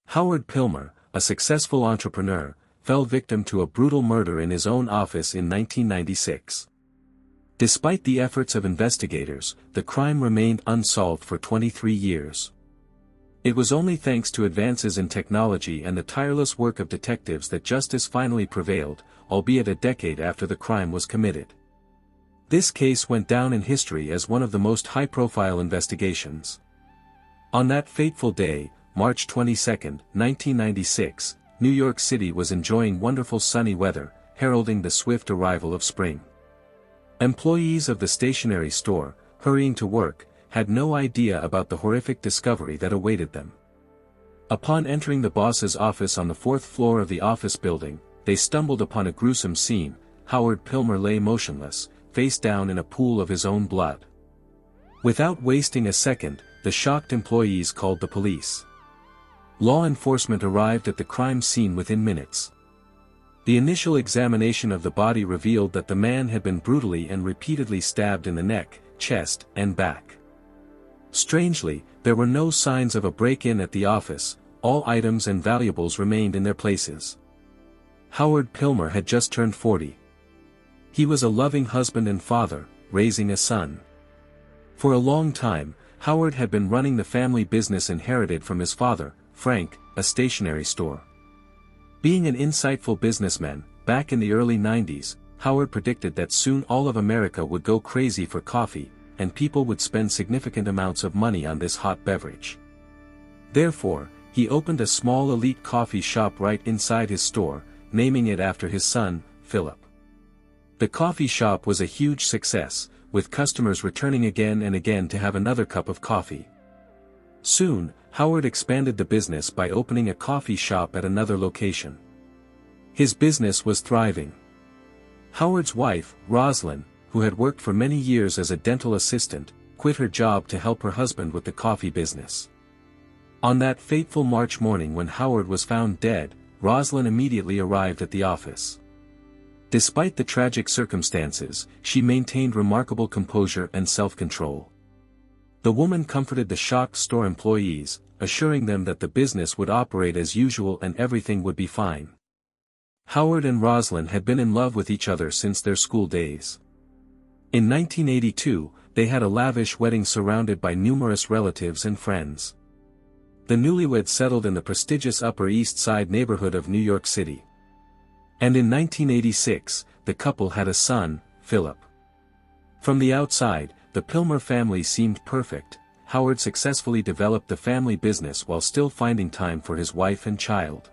Howard Pilmer, a successful entrepreneur, fell victim to a brutal murder in his own office in 1996. Despite the efforts of investigators, the crime remained unsolved for 23 years. It was only thanks to advances in technology and the tireless work of detectives that justice finally prevailed, albeit a decade after the crime was committed. This case went down in history as one of the most high-profile investigations. On that fateful day, March 22, 1996, New York City was enjoying wonderful sunny weather, heralding the swift arrival of spring. Employees of the stationery store, hurrying to work, had no idea about the horrific discovery that awaited them. Upon entering the boss's office on the fourth floor of the office building, they stumbled upon a gruesome scene. Howard Pilmer lay motionless, face down in a pool of his own blood. Without wasting a second, the shocked employees called the police. Law enforcement arrived at the crime scene within minutes. The initial examination of the body revealed that the man had been brutally and repeatedly stabbed in the neck, chest, and back. Strangely, there were no signs of a break-in at the office. All items and valuables remained in their places. Howard Pilmer had just turned 40. He was a loving husband and father, raising a son. For a long time, Howard had been running the family business inherited from his father, Frank, a stationery store. Being an insightful businessman, back in the early 90s, Howard predicted that soon all of America would go crazy for coffee, and people would spend significant amounts of money on this hot beverage. Therefore, he opened a small elite coffee shop right inside his store, naming it after his son, Philip. The coffee shop was a huge success, with customers returning again and again to have another cup of coffee. Soon, Howard expanded the business by opening a coffee shop at another location. His business was thriving. Howard's wife, Rosalind, who had worked for many years as a dental assistant, quit her job to help her husband with the coffee business. On that fateful March morning when Howard was found dead, Rosalind immediately arrived at the office. Despite the tragic circumstances, she maintained remarkable composure and self-control. The woman comforted the shocked store employees, assuring them that the business would operate as usual and everything would be fine. Howard and Rosalind had been in love with each other since their school days. In 1982, they had a lavish wedding surrounded by numerous relatives and friends. The newlyweds settled in the prestigious Upper East Side neighborhood of New York City. And in 1986, the couple had a son, Philip. From the outside, the Pilmer family seemed perfect. Howard successfully developed the family business while still finding time for his wife and child.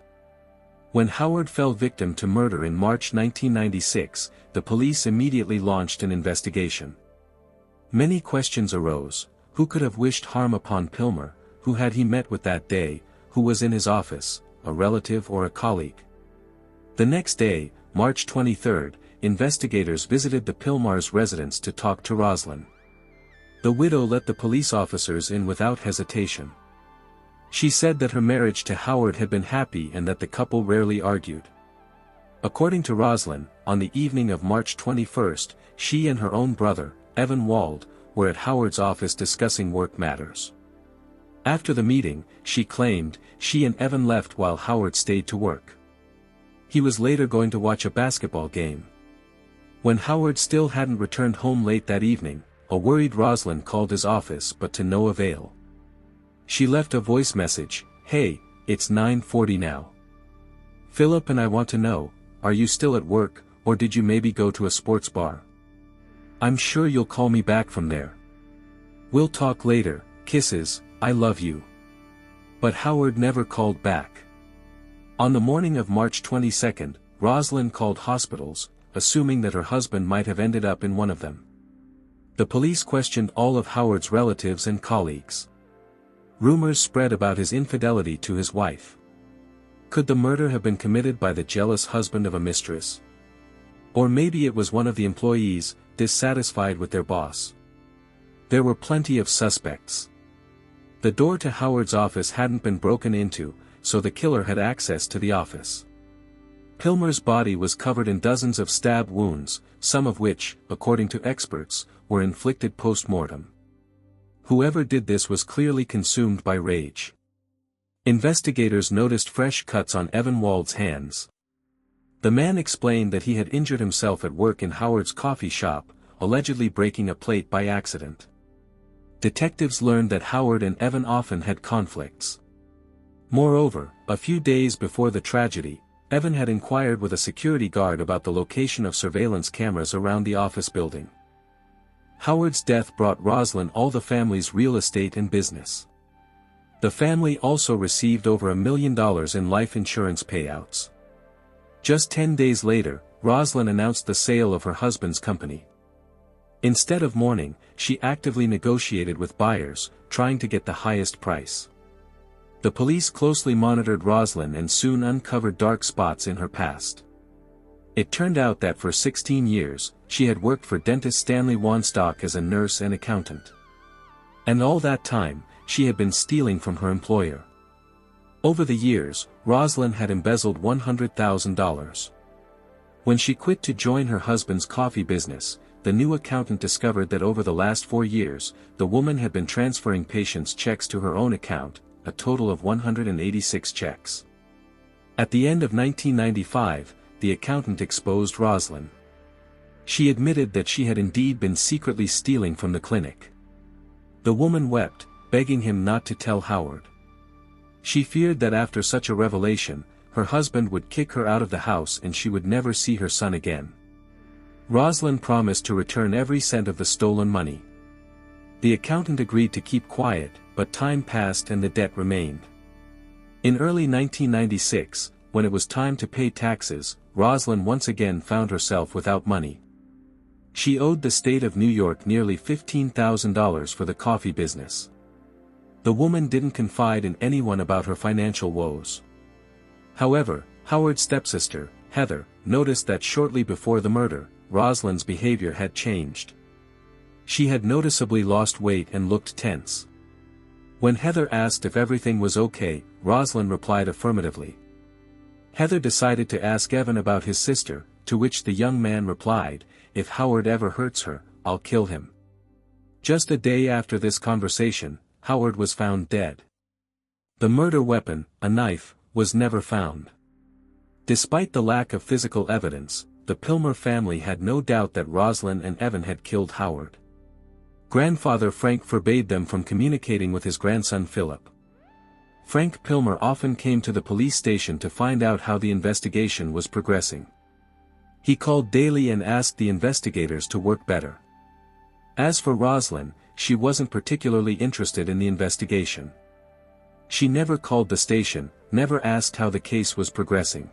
When Howard fell victim to murder in March 1996, the police immediately launched an investigation. Many questions arose. Who could have wished harm upon Pilmer? Who had he met with that day? Who was in his office, a relative or a colleague? The next day, March 23, investigators visited the Pilmers' residence to talk to Rosalind. The widow let the police officers in without hesitation. She said that her marriage to Howard had been happy and that the couple rarely argued. According to Rosalind, on the evening of March 21, she and her own brother, Evan Wald, were at Howard's office discussing work matters. After the meeting, she claimed, she and Evan left while Howard stayed to work. He was later going to watch a basketball game. When Howard still hadn't returned home late that evening, a worried Rosalind called his office but to no avail. She left a voice message, "Hey, it's 9:40 now. Philip and I want to know, are you still at work, or did you maybe go to a sports bar? I'm sure you'll call me back from there. We'll talk later, kisses, I love you." But Howard never called back. On the morning of March 22, Rosalind called hospitals, assuming that her husband might have ended up in one of them. The police questioned all of Howard's relatives and colleagues. Rumors spread about his infidelity to his wife. Could the murder have been committed by the jealous husband of a mistress? Or maybe it was one of the employees, dissatisfied with their boss. There were plenty of suspects. The door to Howard's office hadn't been broken into, so the killer had access to the office. Pilmer's body was covered in dozens of stab wounds, some of which, according to experts, were inflicted post-mortem. Whoever did this was clearly consumed by rage. Investigators noticed fresh cuts on Evan Wald's hands. The man explained that he had injured himself at work in Howard's coffee shop, allegedly breaking a plate by accident. Detectives learned that Howard and Evan often had conflicts. Moreover, a few days before the tragedy, Evan had inquired with a security guard about the location of surveillance cameras around the office building. Howard's death brought Roslyn all the family's real estate and business. The family also received over $1 million in life insurance payouts. Just 10 days later, Roslyn announced the sale of her husband's company. Instead of mourning, she actively negotiated with buyers, trying to get the highest price. The police closely monitored Roslyn and soon uncovered dark spots in her past. It turned out that for 16 years, she had worked for dentist Stanley Wanstock as a nurse and accountant. And all that time, she had been stealing from her employer. Over the years, Roslyn had embezzled $100,000. When she quit to join her husband's coffee business, the new accountant discovered that over the last 4 years, the woman had been transferring patients' checks to her own account, a total of 186 checks. At the end of 1995, the accountant exposed Roslyn. She admitted that she had indeed been secretly stealing from the clinic. The woman wept, begging him not to tell Howard. She feared that after such a revelation, her husband would kick her out of the house and she would never see her son again. Roslyn promised to return every cent of the stolen money. The accountant agreed to keep quiet, but time passed and the debt remained. In early 1996, when it was time to pay taxes, Roslyn once again found herself without money. She owed the state of New York nearly $15,000 for the coffee business. The woman didn't confide in anyone about her financial woes. However, Howard's stepsister, Heather, noticed that shortly before the murder, Roslyn's behavior had changed. She had noticeably lost weight and looked tense. When Heather asked if everything was okay, Roslyn replied affirmatively. Heather decided to ask Evan about his sister, to which the young man replied, "If Howard ever hurts her, I'll kill him." Just a day after this conversation, Howard was found dead. The murder weapon, a knife, was never found. Despite the lack of physical evidence, the Pilmer family had no doubt that Roslyn and Evan had killed Howard. Grandfather Frank forbade them from communicating with his grandson Philip. Frank Pilmer often came to the police station to find out how the investigation was progressing. He called daily and asked the investigators to work better. As for Roslyn, she wasn't particularly interested in the investigation. She never called the station, never asked how the case was progressing.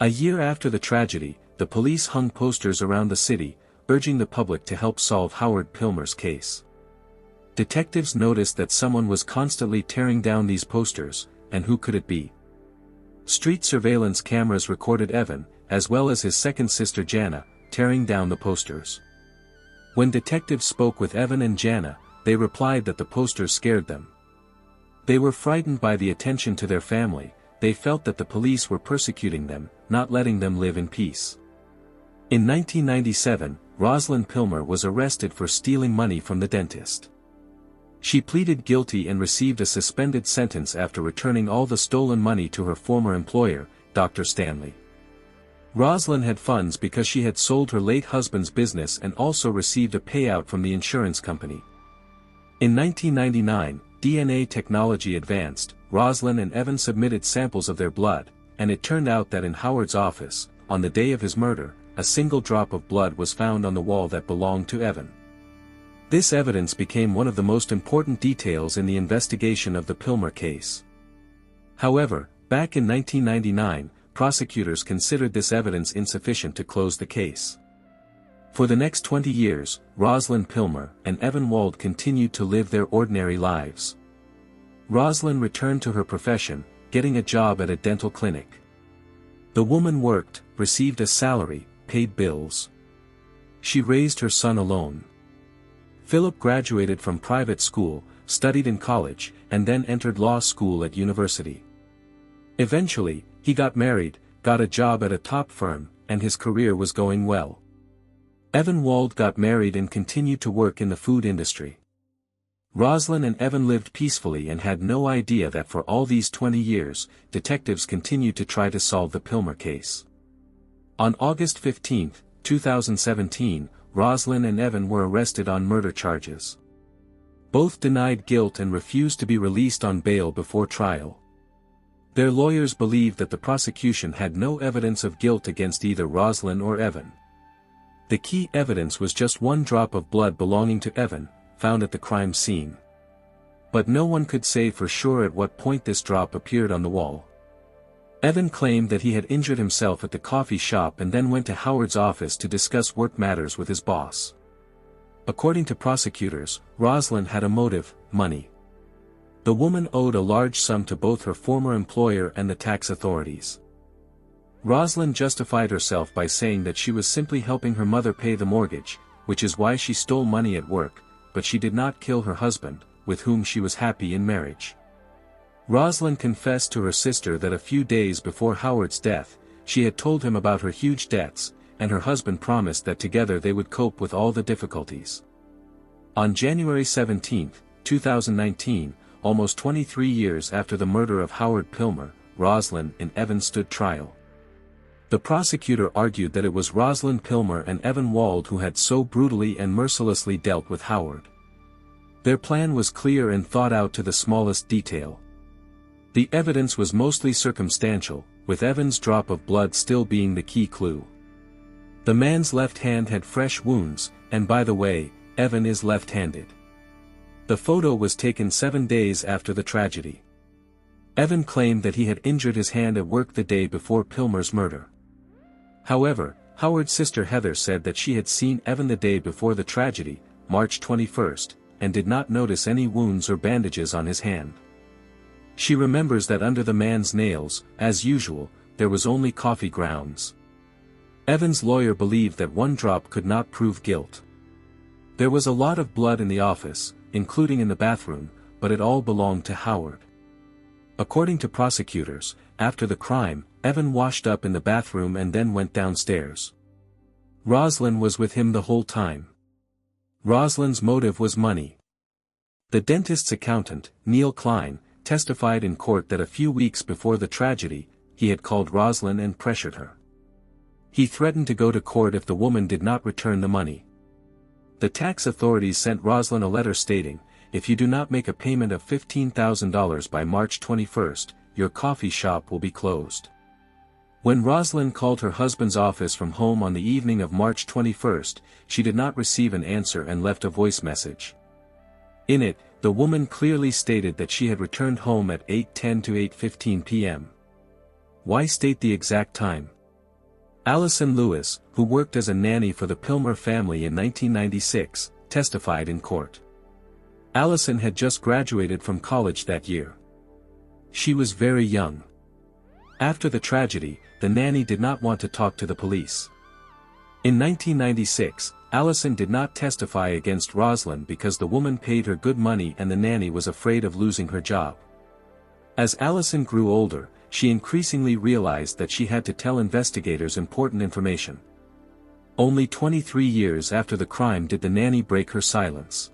A year after the tragedy, the police hung posters around the city, urging the public to help solve Howard Pilmer's case. Detectives noticed that someone was constantly tearing down these posters, and who could it be? Street surveillance cameras recorded Evan, as well as his second sister Jana, tearing down the posters. When detectives spoke with Evan and Jana, they replied that the posters scared them. They were frightened by the attention to their family. They felt that the police were persecuting them, not letting them live in peace. In 1997, Roslyn Pilmer was arrested for stealing money from the dentist. She pleaded guilty and received a suspended sentence after returning all the stolen money to her former employer, Dr. Stanley. Roslyn had funds because she had sold her late husband's business and also received a payout from the insurance company. In 1999, DNA technology advanced. Roslyn and Evan submitted samples of their blood, and it turned out that in Howard's office, on the day of his murder, a single drop of blood was found on the wall that belonged to Evan. This evidence became one of the most important details in the investigation of the Pilmer case. However, back in 1999, prosecutors considered this evidence insufficient to close the case. For the next 20 years, Roslyn Pilmer and Evan Wald continued to live their ordinary lives. Roslyn returned to her profession, getting a job at a dental clinic. The woman worked, received a salary, paid bills. She raised her son alone. Philip graduated from private school, studied in college, and then entered law school at university. Eventually, he got married, got a job at a top firm, and his career was going well. Evan Wald got married and continued to work in the food industry. Rosalind and Evan lived peacefully and had no idea that for all these 20 years, detectives continued to try to solve the Pilmer case. On August 15, 2017, Rosalind and Evan were arrested on murder charges. Both denied guilt and refused to be released on bail before trial. Their lawyers believed that the prosecution had no evidence of guilt against either Rosalind or Evan. The key evidence was just one drop of blood belonging to Evan, found at the crime scene. But no one could say for sure at what point this drop appeared on the wall. Evan claimed that he had injured himself at the coffee shop and then went to Howard's office to discuss work matters with his boss. According to prosecutors, Rosalind had a motive: money. The woman owed a large sum to both her former employer and the tax authorities. Rosalind justified herself by saying that she was simply helping her mother pay the mortgage, which is why she stole money at work, but she did not kill her husband, with whom she was happy in marriage. Rosalind confessed to her sister that a few days before Howard's death, she had told him about her huge debts, and her husband promised that together they would cope with all the difficulties. On January 17, 2019, almost 23 years after the murder of Howard Pilmer, Rosalind and Evan stood trial. The prosecutor argued that it was Rosalind Pilmer and Evan Wald who had so brutally and mercilessly dealt with Howard. Their plan was clear and thought out to the smallest detail. The evidence was mostly circumstantial, with Evan's drop of blood still being the key clue. The man's left hand had fresh wounds, and by the way, Evan is left-handed. The photo was taken 7 days after the tragedy. Evan claimed that he had injured his hand at work the day before Pilmer's murder. However, Howard's sister Heather said that she had seen Evan the day before the tragedy, March 21, and did not notice any wounds or bandages on his hand. She remembers that under the man's nails, as usual, there was only coffee grounds. Evan's lawyer believed that one drop could not prove guilt. There was a lot of blood in the office, including in the bathroom, but it all belonged to Howard. According to prosecutors, after the crime, Evan washed up in the bathroom and then went downstairs. Rosalind was with him the whole time. Rosalind's motive was money. The dentist's accountant, Neil Klein, testified in court that a few weeks before the tragedy, he had called Rosalind and pressured her. He threatened to go to court if the woman did not return the money. The tax authorities sent Rosalind a letter stating, "If you do not make a payment of $15,000 by March 21, your coffee shop will be closed." When Rosalind called her husband's office from home on the evening of March 21, she did not receive an answer and left a voice message. In it, the woman clearly stated that she had returned home at 8:10 to 8:15 p.m. Why state the exact time? Allison Lewis, who worked as a nanny for the Pilmer family in 1996, testified in court. Allison had just graduated from college that year. She was very young. After the tragedy, the nanny did not want to talk to the police. In 1996, Allison did not testify against Rosalind because the woman paid her good money and the nanny was afraid of losing her job. As Allison grew older, she increasingly realized that she had to tell investigators important information. Only 23 years after the crime did the nanny break her silence.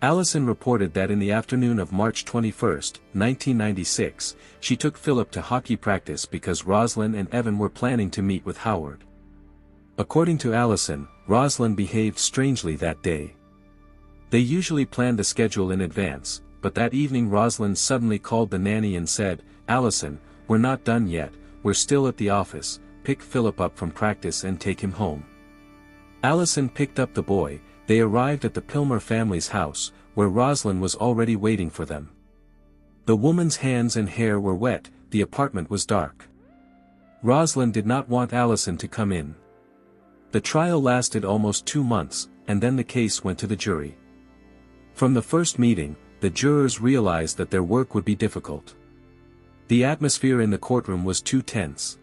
Allison reported that in the afternoon of March 21, 1996, she took Philip to hockey practice because Rosalind and Evan were planning to meet with Howard. According to Allison, Rosalind behaved strangely that day. They usually planned the schedule in advance, but that evening Rosalind suddenly called the nanny and said, "Allison, we're not done yet, we're still at the office, pick Philip up from practice and take him home." Allison picked up the boy. They arrived at the Pilmer family's house, where Rosalind was already waiting for them. The woman's hands and hair were wet, the apartment was dark. Rosalind did not want Allison to come in. The trial lasted almost 2 months, and then the case went to the jury. From the first meeting, the jurors realized that their work would be difficult. The atmosphere in the courtroom was too tense.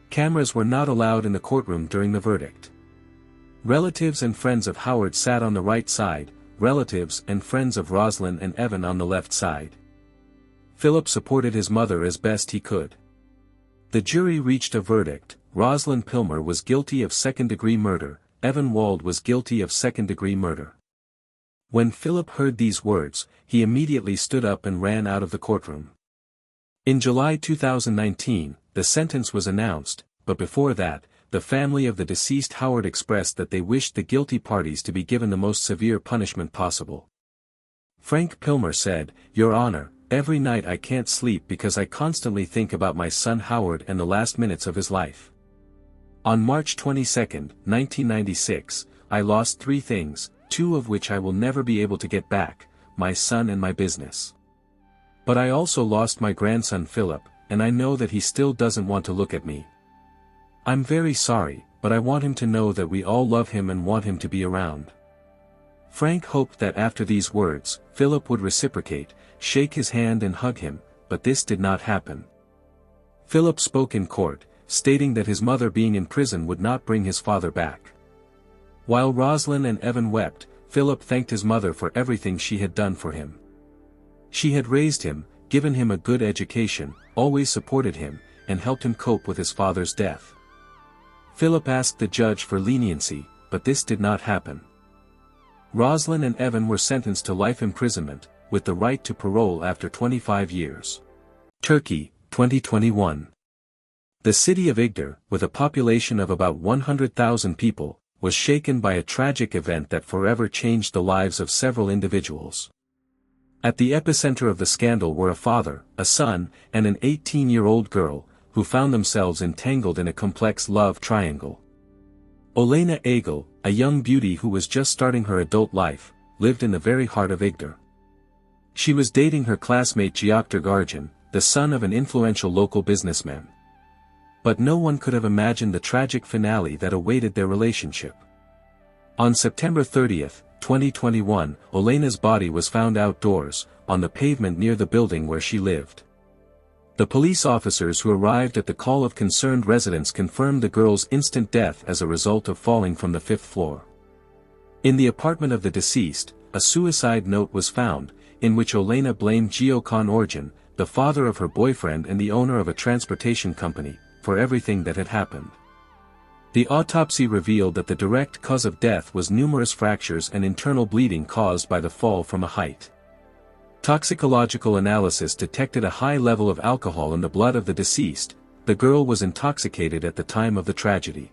Cameras were not allowed in the courtroom during the verdict. Relatives and friends of Howard sat on the right side, relatives and friends of Rosalind and Evan on the left side. Philip supported his mother as best he could. The jury reached a verdict: Rosalind Pilmer was guilty of second-degree murder, Evan Wald was guilty of second-degree murder. When Philip heard these words, he immediately stood up and ran out of the courtroom. In July 2019, the sentence was announced, but before that, the family of the deceased Howard expressed that they wished the guilty parties to be given the most severe punishment possible. Frank Pilmer said, "Your Honor, every night I can't sleep because I constantly think about my son Howard and the last minutes of his life. On March 22, 1996, I lost 3 things, 2 of which I will never be able to get back, my son and my business. But I also lost my grandson Philip, and I know that he still doesn't want to look at me. I'm very sorry, but I want him to know that we all love him and want him to be around." Frank hoped that after these words, Philip would reciprocate, shake his hand and hug him, but this did not happen. Philip spoke in court, stating that his mother being in prison would not bring his father back. While Roslyn and Evan wept, Philip thanked his mother for everything she had done for him. She had raised him, given him a good education, always supported him, and helped him cope with his father's death. Philip asked the judge for leniency, but this did not happen. Roslyn and Evan were sentenced to life imprisonment, with the right to parole after 25 years. Turkey, 2021. The city of Igdir, with a population of about 100,000 people, was shaken by a tragic event that forever changed the lives of several individuals. At the epicenter of the scandal were a father, a son, and an 18-year-old girl, who found themselves entangled in a complex love triangle. Olena Egil, a young beauty who was just starting her adult life, lived in the very heart of Igdir. She was dating her classmate Gjokter Garjan, the son of an influential local businessman. But no one could have imagined the tragic finale that awaited their relationship. On September 30, 2021, Olena's body was found outdoors, on the pavement near the building where she lived. The police officers who arrived at the call of concerned residents confirmed the girl's instant death as a result of falling from the 5th floor. In the apartment of the deceased, a suicide note was found, in which Olena blamed Gjokter Orjan, the father of her boyfriend and the owner of a transportation company, for everything that had happened. The autopsy revealed that the direct cause of death was numerous fractures and internal bleeding caused by the fall from a height. Toxicological analysis detected a high level of alcohol in the blood of the deceased. The girl was intoxicated at the time of the tragedy.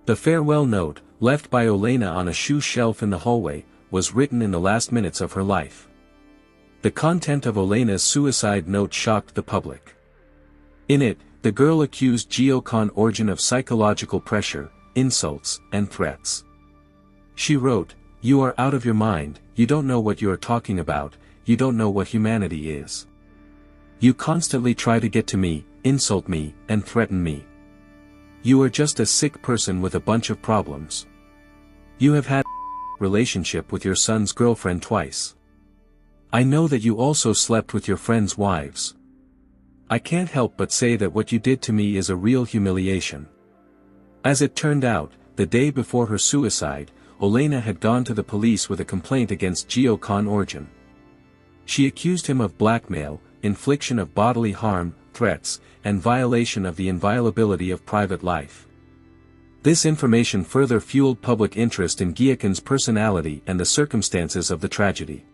The farewell note, left by Olena on a shoe shelf in the hallway, was written in the last minutes of her life. The content of Olena's suicide note shocked the public. In it, the girl accused Gjokter Orjan of psychological pressure, insults, and threats. She wrote, "You are out of your mind, you don't know what you are talking about, you don't know what humanity is. You constantly try to get to me, insult me, and threaten me. You are just a sick person with a bunch of problems. You have had a relationship with your son's girlfriend twice. I know that you also slept with your friends' wives. I can't help but say that what you did to me is a real humiliation." As it turned out, the day before her suicide, Olena had gone to the police with a complaint against Gjokter Orjan. She accused him of blackmail, infliction of bodily harm, threats, and violation of the inviolability of private life. This information further fueled public interest in Gjokter's personality and the circumstances of the tragedy.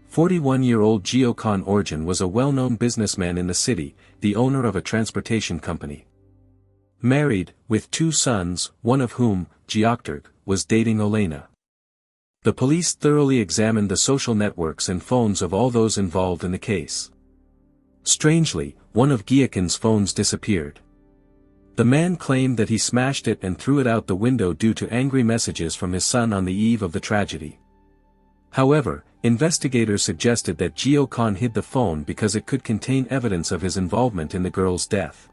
41-year-old Gjokter Orjan was a well-known businessman in the city, the owner of a transportation company. Married, with 2 sons, one of whom, Gjokter, was dating Olena. The police thoroughly examined the social networks and phones of all those involved in the case. Strangely, one of Gjokter's phones disappeared. The man claimed that he smashed it and threw it out the window due to angry messages from his son on the eve of the tragedy. However, investigators suggested that Gjokter hid the phone because it could contain evidence of his involvement in the girl's death.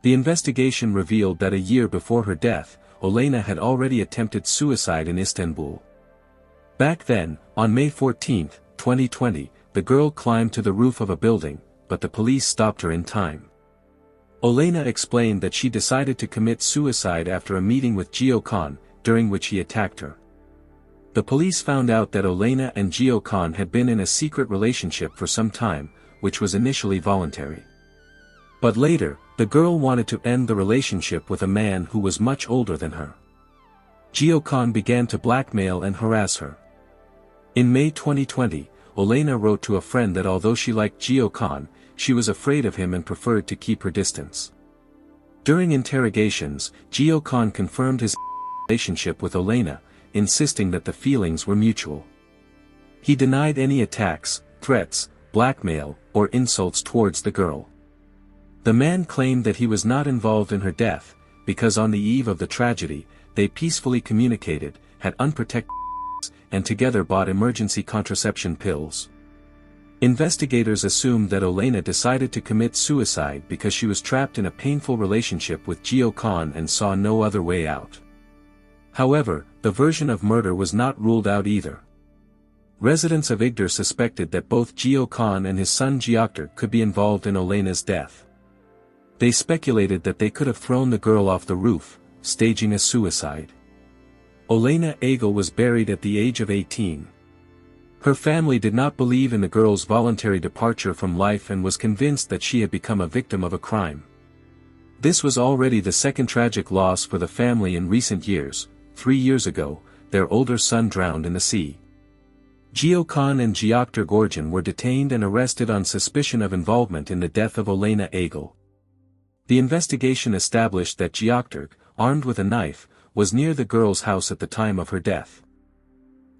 The investigation revealed that a year before her death, Olena had already attempted suicide in Istanbul. Back then, on May 14, 2020, the girl climbed to the roof of a building, but the police stopped her in time. Olena explained that she decided to commit suicide after a meeting with Gjokter, during which he attacked her. The police found out that Olena and Gjokter had been in a secret relationship for some time, which was initially voluntary. But later, the girl wanted to end the relationship with a man who was much older than her. Gjokter began to blackmail and harass her. In May 2020, Olena wrote to a friend that although she liked Gio Khan, she was afraid of him and preferred to keep her distance. During interrogations, Gio Khan confirmed his relationship with Olena, insisting that the feelings were mutual. He denied any attacks, threats, blackmail, or insults towards the girl. The man claimed that he was not involved in her death, because on the eve of the tragedy, they peacefully communicated, had unprotected and together bought emergency contraception pills. Investigators assumed that Olena decided to commit suicide because she was trapped in a painful relationship with Gio Khan and saw no other way out. However, the version of murder was not ruled out either. Residents of Igdir suspected that both Gio Khan and his son Gioktar could be involved in Olena's death. They speculated that they could have thrown the girl off the roof, staging a suicide. Olena Agel was buried at the age of 18. Her family did not believe in the girl's voluntary departure from life and was convinced that she had become a victim of a crime. This was already the second tragic loss for the family in recent years. 3 years ago, their older son drowned in the sea. Gio Khan and Gioktar Gorjan were detained and arrested on suspicion of involvement in the death of Olena Agel. The investigation established that Gioktar, armed with a knife, was near the girl's house at the time of her death.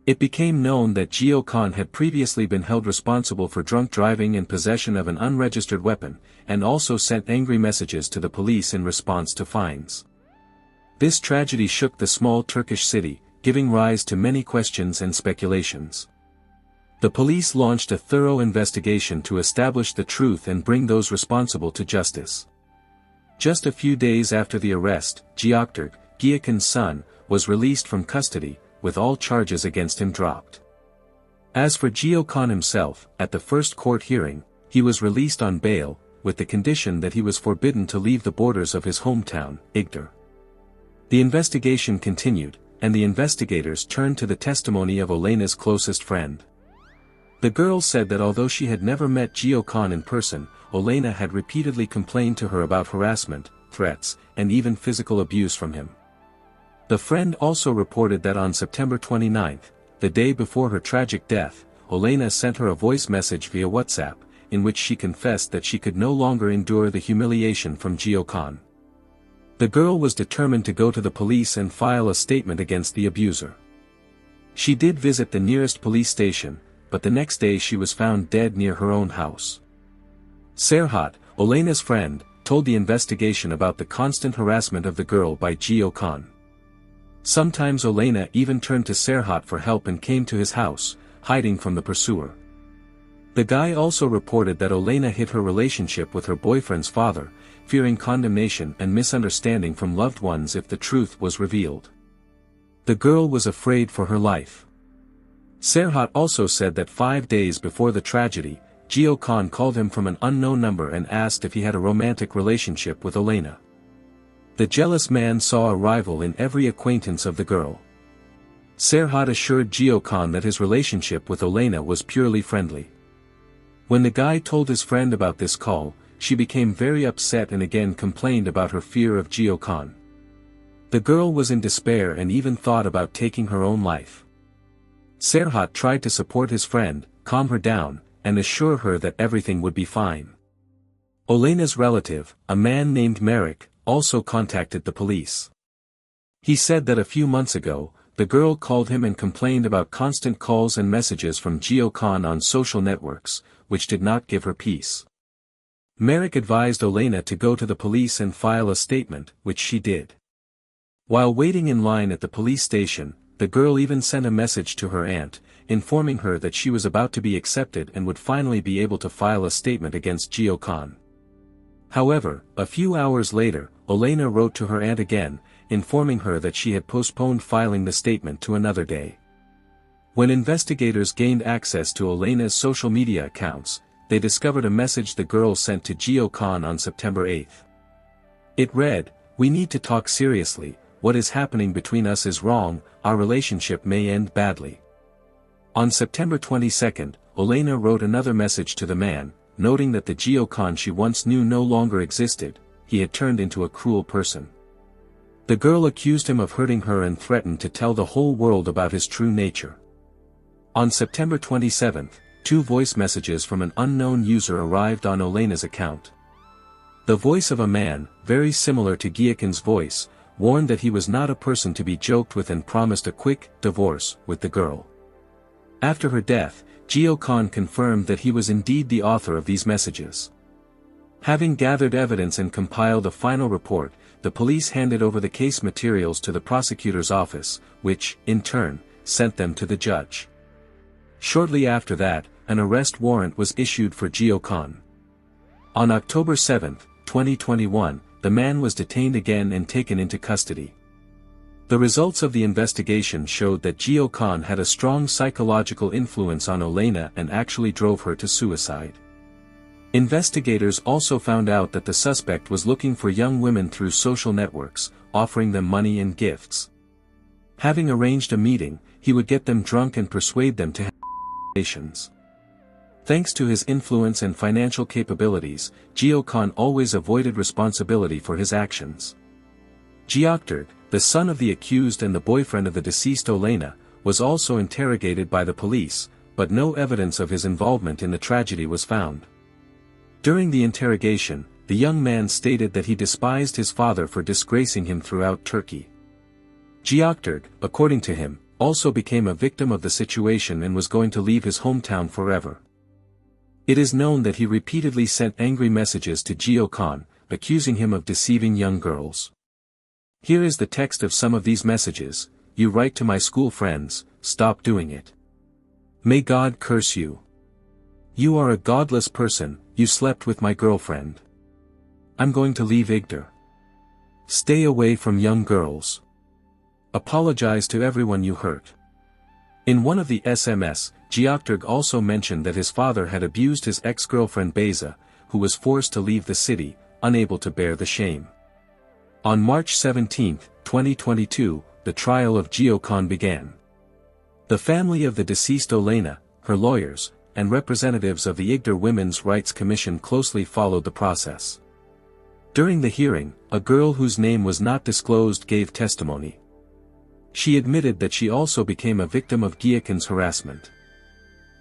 It became known that Gio Khan had previously been held responsible for drunk driving and possession of an unregistered weapon, and also sent angry messages to the police in response to fines. This tragedy shook the small Turkish city, giving rise to many questions and speculations. The police launched a thorough investigation to establish the truth and bring those responsible to justice. Just a few days after the arrest, Gioktar, Giokan's son, was released from custody, with all charges against him dropped. As for Gio Khan himself, at the first court hearing, he was released on bail, with the condition that he was forbidden to leave the borders of his hometown, Igdir. The investigation continued, and the investigators turned to the testimony of Olena's closest friend. The girl said that although she had never met Gio Khan in person, Olena had repeatedly complained to her about harassment, threats, and even physical abuse from him. The friend also reported that on September 29, the day before her tragic death, Olena sent her a voice message via WhatsApp, in which she confessed that she could no longer endure the humiliation from Gio Khan. The girl was determined to go to the police and file a statement against the abuser. She did visit the nearest police station, but the next day she was found dead near her own house. Serhat, Olena's friend, told the investigation about the constant harassment of the girl by Gio Khan. Sometimes Olena even turned to Serhat for help and came to his house, hiding from the pursuer. The guy also reported that Olena hid her relationship with her boyfriend's father, fearing condemnation and misunderstanding from loved ones if the truth was revealed. The girl was afraid for her life. Serhat also said that 5 days before the tragedy, Gio Khan called him from an unknown number and asked if he had a romantic relationship with Olena. The jealous man saw a rival in every acquaintance of the girl. Serhat assured Gio Khan that his relationship with Olena was purely friendly. When the guy told his friend about this call, she became very upset and again complained about her fear of Gio Khan. The girl was in despair and even thought about taking her own life. Serhat tried to support his friend, calm her down, and assure her that everything would be fine. Olena's relative, a man named Merrick, also contacted the police. He said that a few months ago, the girl called him and complained about constant calls and messages from Gio Khan on social networks, which did not give her peace. Merrick advised Olena to go to the police and file a statement, which she did. While waiting in line at the police station, the girl even sent a message to her aunt, informing her that she was about to be accepted and would finally be able to file a statement against Gio Khan. However, a few hours later, Olena wrote to her aunt again, informing her that she had postponed filing the statement to another day. When investigators gained access to Olena's social media accounts, they discovered a message the girl sent to Gio Khan on September 8. It read, "We need to talk seriously, what is happening between us is wrong, our relationship may end badly." On September 22, Olena wrote another message to the man, noting that the Gio Khan she once knew no longer existed, he had turned into a cruel person. The girl accused him of hurting her and threatened to tell the whole world about his true nature. On September 27, 2 voice messages from an unknown user arrived on Olena's account. The voice of a man, very similar to Giacon's voice, warned that he was not a person to be joked with and promised a quick divorce with the girl. After her death, Giacon confirmed that he was indeed the author of these messages. Having gathered evidence and compiled a final report, the police handed over the case materials to the prosecutor's office, which, in turn, sent them to the judge. Shortly after that, an arrest warrant was issued for Giacon. On October 7, 2021, the man was detained again and taken into custody. The results of the investigation showed that Giacon had a strong psychological influence on Olena and actually drove her to suicide. Investigators also found out that the suspect was looking for young women through social networks, offering them money and gifts. Having arranged a meeting, he would get them drunk and persuade them to have relations. Thanks to his influence and financial capabilities, Giacon always avoided responsibility for his actions. Giactor, the son of the accused and the boyfriend of the deceased Olena, was also interrogated by the police, but no evidence of his involvement in the tragedy was found. During the interrogation, the young man stated that he despised his father for disgracing him throughout Turkey. Giactor, according to him, also became a victim of the situation and was going to leave his hometown forever. It is known that he repeatedly sent angry messages to Giacon, accusing him of deceiving young girls. Here is the text of some of these messages: "You write to my school friends, stop doing it. May God curse you. You are a godless person, you slept with my girlfriend. I'm going to leave Igdir. Stay away from young girls. Apologize to everyone you hurt." In one of the SMS, Giactor also mentioned that his father had abused his ex-girlfriend Beza, who was forced to leave the city, unable to bear the shame. On March 17, 2022, the trial of Giacon began. The family of the deceased Olena, her lawyers, and representatives of the Igdir Women's Rights Commission closely followed the process. During the hearing, a girl whose name was not disclosed gave testimony. She admitted that she also became a victim of Giacon's harassment.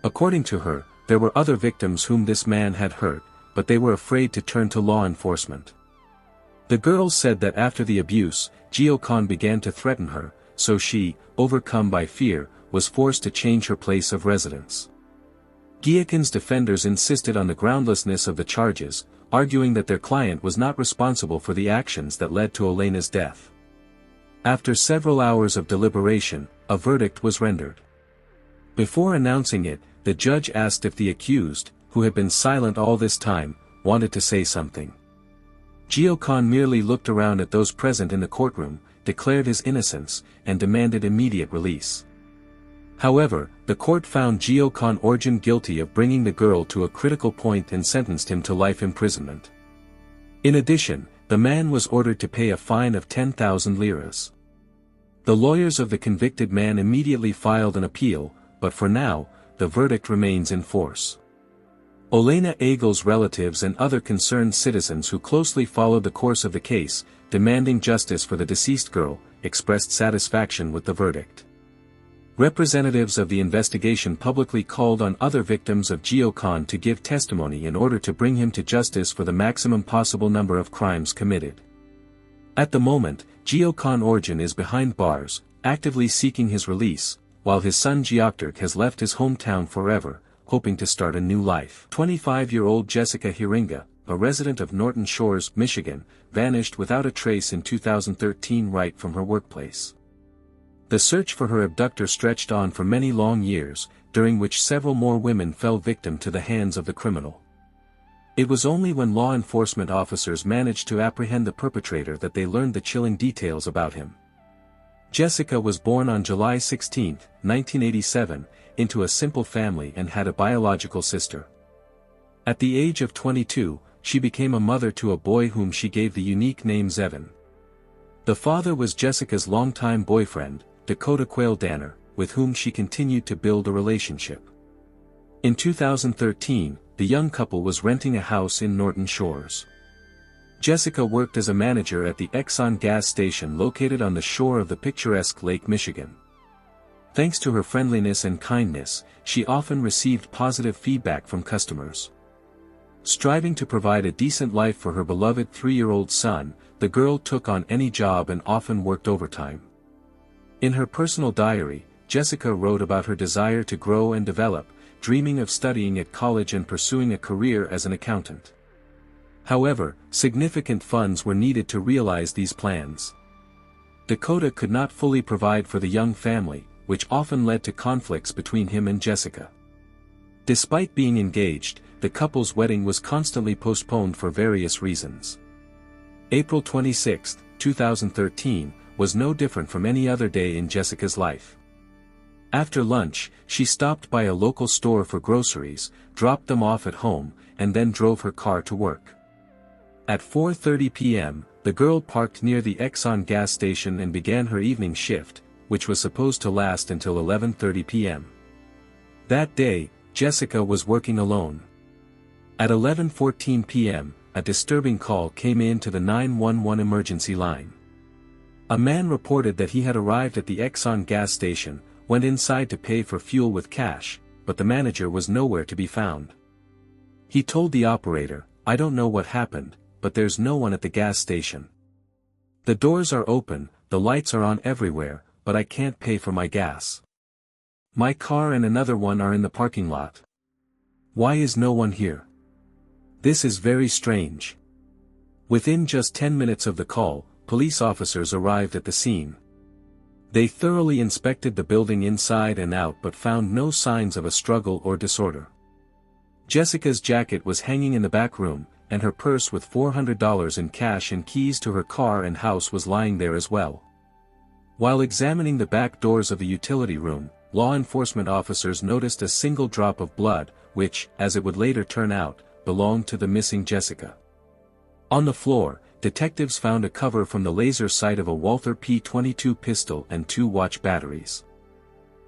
According to her, there were other victims whom this man had hurt, but they were afraid to turn to law enforcement. The girl said that after the abuse, Giacon began to threaten her, so she, overcome by fear, was forced to change her place of residence. Giacon's defenders insisted on the groundlessness of the charges, arguing that their client was not responsible for the actions that led to Olena's death. After several hours of deliberation, a verdict was rendered. Before announcing it, the judge asked if the accused, who had been silent all this time, wanted to say something. Giacon merely looked around at those present in the courtroom, declared his innocence, and demanded immediate release. However, the court found Giacon Orjan guilty of bringing the girl to a critical point and sentenced him to life imprisonment. In addition, the man was ordered to pay a fine of 10,000 liras. The lawyers of the convicted man immediately filed an appeal, but for now, the verdict remains in force. Olena Agel's relatives and other concerned citizens who closely followed the course of the case, demanding justice for the deceased girl, expressed satisfaction with the verdict. Representatives of the investigation publicly called on other victims of Giacon to give testimony in order to bring him to justice for the maximum possible number of crimes committed. At the moment, Giacon Orjan is behind bars, actively seeking his release, while his son Giactor has left his hometown forever, hoping to start a new life. 25-year-old Jessica Hiringa, a resident of Norton Shores, Michigan, vanished without a trace in 2013 right from her workplace. The search for her abductor stretched on for many long years, during which several more women fell victim to the hands of the criminal. It was only when law enforcement officers managed to apprehend the perpetrator that they learned the chilling details about him. Jessica was born on July 16, 1987, into a simple family and had a biological sister. At the age of 22, she became a mother to a boy whom she gave the unique name Zevin. The father was Jessica's longtime boyfriend, Dakota Quayle Danner, with whom she continued to build a relationship. In 2013, the young couple was renting a house in Norton Shores. Jessica worked as a manager at the Exxon gas station located on the shore of the picturesque Lake Michigan. Thanks to her friendliness and kindness, she often received positive feedback from customers. Striving to provide a decent life for her beloved 3-year-old son, the girl took on any job and often worked overtime. In her personal diary, Jessica wrote about her desire to grow and develop, dreaming of studying at college and pursuing a career as an accountant. However, significant funds were needed to realize these plans. Dakota could not fully provide for the young family, which often led to conflicts between him and Jessica. Despite being engaged, the couple's wedding was constantly postponed for various reasons. April 26, 2013, was no different from any other day in Jessica's life. After lunch, she stopped by a local store for groceries, dropped them off at home, and then drove her car to work. At 4:30 p.m., the girl parked near the Exxon gas station and began her evening shift, which was supposed to last until 11:30 p.m. That day, Jessica was working alone. At 11:14 p.m., a disturbing call came in to the 911 emergency line. A man reported that he had arrived at the Exxon gas station, went inside to pay for fuel with cash, but the manager was nowhere to be found. He told the operator, "I don't know what happened, but there's no one at the gas station. The doors are open, the lights are on everywhere, but I can't pay for my gas. My car and another one are in the parking lot. Why is no one here? This is very strange." Within just 10 minutes of the call, police officers arrived at the scene. They thoroughly inspected the building inside and out but found no signs of a struggle or disorder. Jessica's jacket was hanging in the back room, and her purse with $400 in cash and keys to her car and house was lying there as well. While examining the back doors of the utility room, law enforcement officers noticed a single drop of blood, which, as it would later turn out, belonged to the missing Jessica. On the floor, detectives found a cover from the laser sight of a Walther P22 pistol and 2 watch batteries.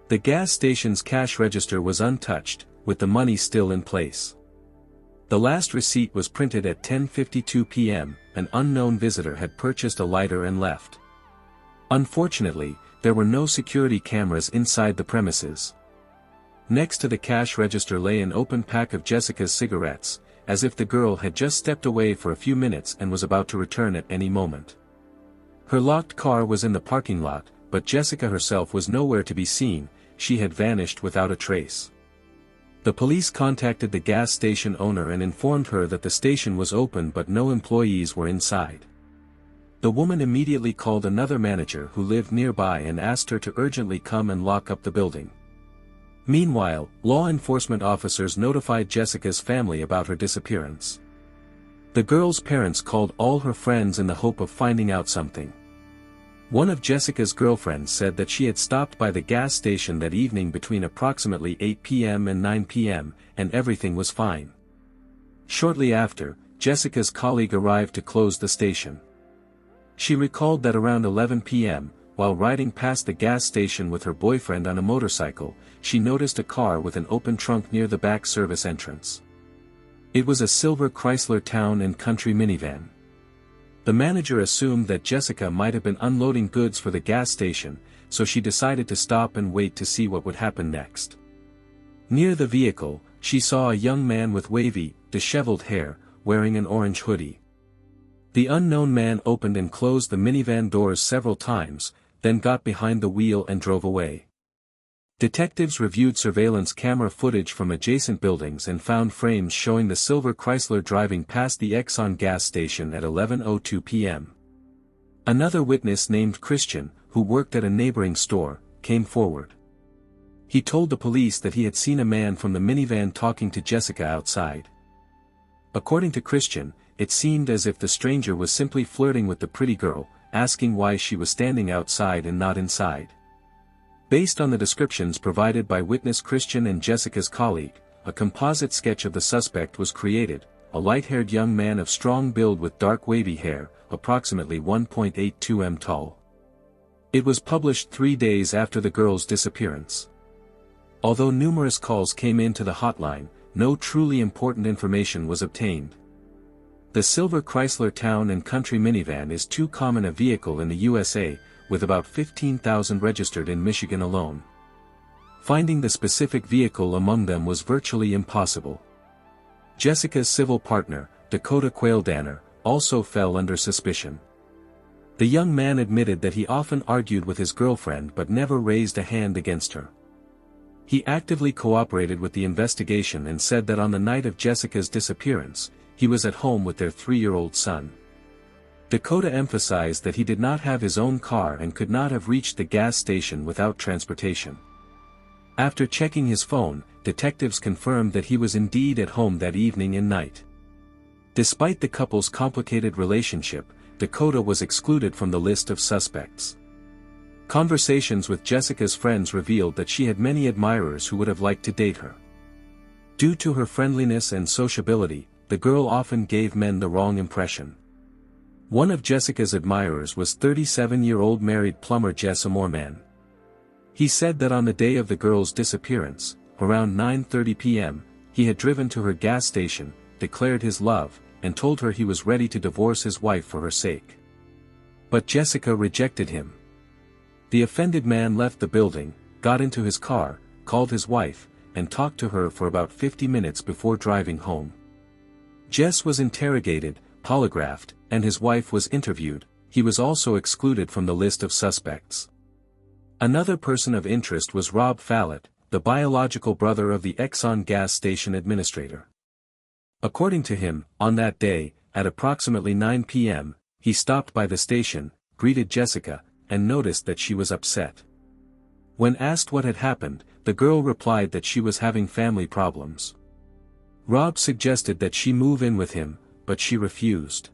The gas station's cash register was untouched, with the money still in place. The last receipt was printed at 10:52 p.m., an unknown visitor had purchased a lighter and left. Unfortunately, there were no security cameras inside the premises. Next to the cash register lay an open pack of Jessica's cigarettes, as if the girl had just stepped away for a few minutes and was about to return at any moment. Her locked car was in the parking lot, but Jessica herself was nowhere to be seen. She had vanished without a trace. The police contacted the gas station owner and informed her that the station was open but no employees were inside. The woman immediately called another manager who lived nearby and asked her to urgently come and lock up the building. Meanwhile, law enforcement officers notified Jessica's family about her disappearance. The girl's parents called all her friends in the hope of finding out something. One of Jessica's girlfriends said that she had stopped by the gas station that evening between approximately 8 p.m. and 9 p.m., and everything was fine. Shortly after, Jessica's colleague arrived to close the station. She recalled that around 11 p.m., while riding past the gas station with her boyfriend on a motorcycle, she noticed a car with an open trunk near the back service entrance. It was a silver Chrysler Town & Country minivan. The manager assumed that Jessica might have been unloading goods for the gas station, so she decided to stop and wait to see what would happen next. Near the vehicle, she saw a young man with wavy, disheveled hair, wearing an orange hoodie. The unknown man opened and closed the minivan doors several times, then got behind the wheel and drove away. Detectives reviewed surveillance camera footage from adjacent buildings and found frames showing the silver Chrysler driving past the Exxon gas station at 11:02 p.m. Another witness named Christian, who worked at a neighboring store, came forward. He told the police that he had seen a man from the minivan talking to Jessica outside. According to Christian, it seemed as if the stranger was simply flirting with the pretty girl, asking why she was standing outside and not inside. Based on the descriptions provided by witness Christian and Jessica's colleague, a composite sketch of the suspect was created, a light-haired young man of strong build with dark wavy hair, approximately 1.82 m tall. It was published 3 days after the girl's disappearance. Although numerous calls came in to the hotline, no truly important information was obtained. The silver Chrysler Town & Country minivan is too common a vehicle in the USA, with about 15,000 registered in Michigan alone. Finding the specific vehicle among them was virtually impossible. Jessica's civil partner, Dakota Quayle-Danner, also fell under suspicion. The young man admitted that he often argued with his girlfriend but never raised a hand against her. He actively cooperated with the investigation and said that on the night of Jessica's disappearance, he was at home with their 3-year-old son. Dakota emphasized that he did not have his own car and could not have reached the gas station without transportation. After checking his phone, detectives confirmed that he was indeed at home that evening and night. Despite the couple's complicated relationship, Dakota was excluded from the list of suspects. Conversations with Jessica's friends revealed that she had many admirers who would have liked to date her. Due to her friendliness and sociability, the girl often gave men the wrong impression. One of Jessica's admirers was 37-year-old married plumber Jesse Moorman. He said that on the day of the girl's disappearance, around 9:30 p.m., he had driven to her gas station, declared his love, and told her he was ready to divorce his wife for her sake. But Jessica rejected him. The offended man left the building, got into his car, called his wife, and talked to her for about 50 minutes before driving home. Jess was interrogated, polygraphed, and his wife was interviewed. He was also excluded from the list of suspects. Another person of interest was Rob Fallett, the biological brother of the Exxon gas station administrator. According to him, on that day, at approximately 9 p.m., he stopped by the station, greeted Jessica, and noticed that she was upset. When asked what had happened, the girl replied that she was having family problems. Rob suggested that she move in with him, but she refused.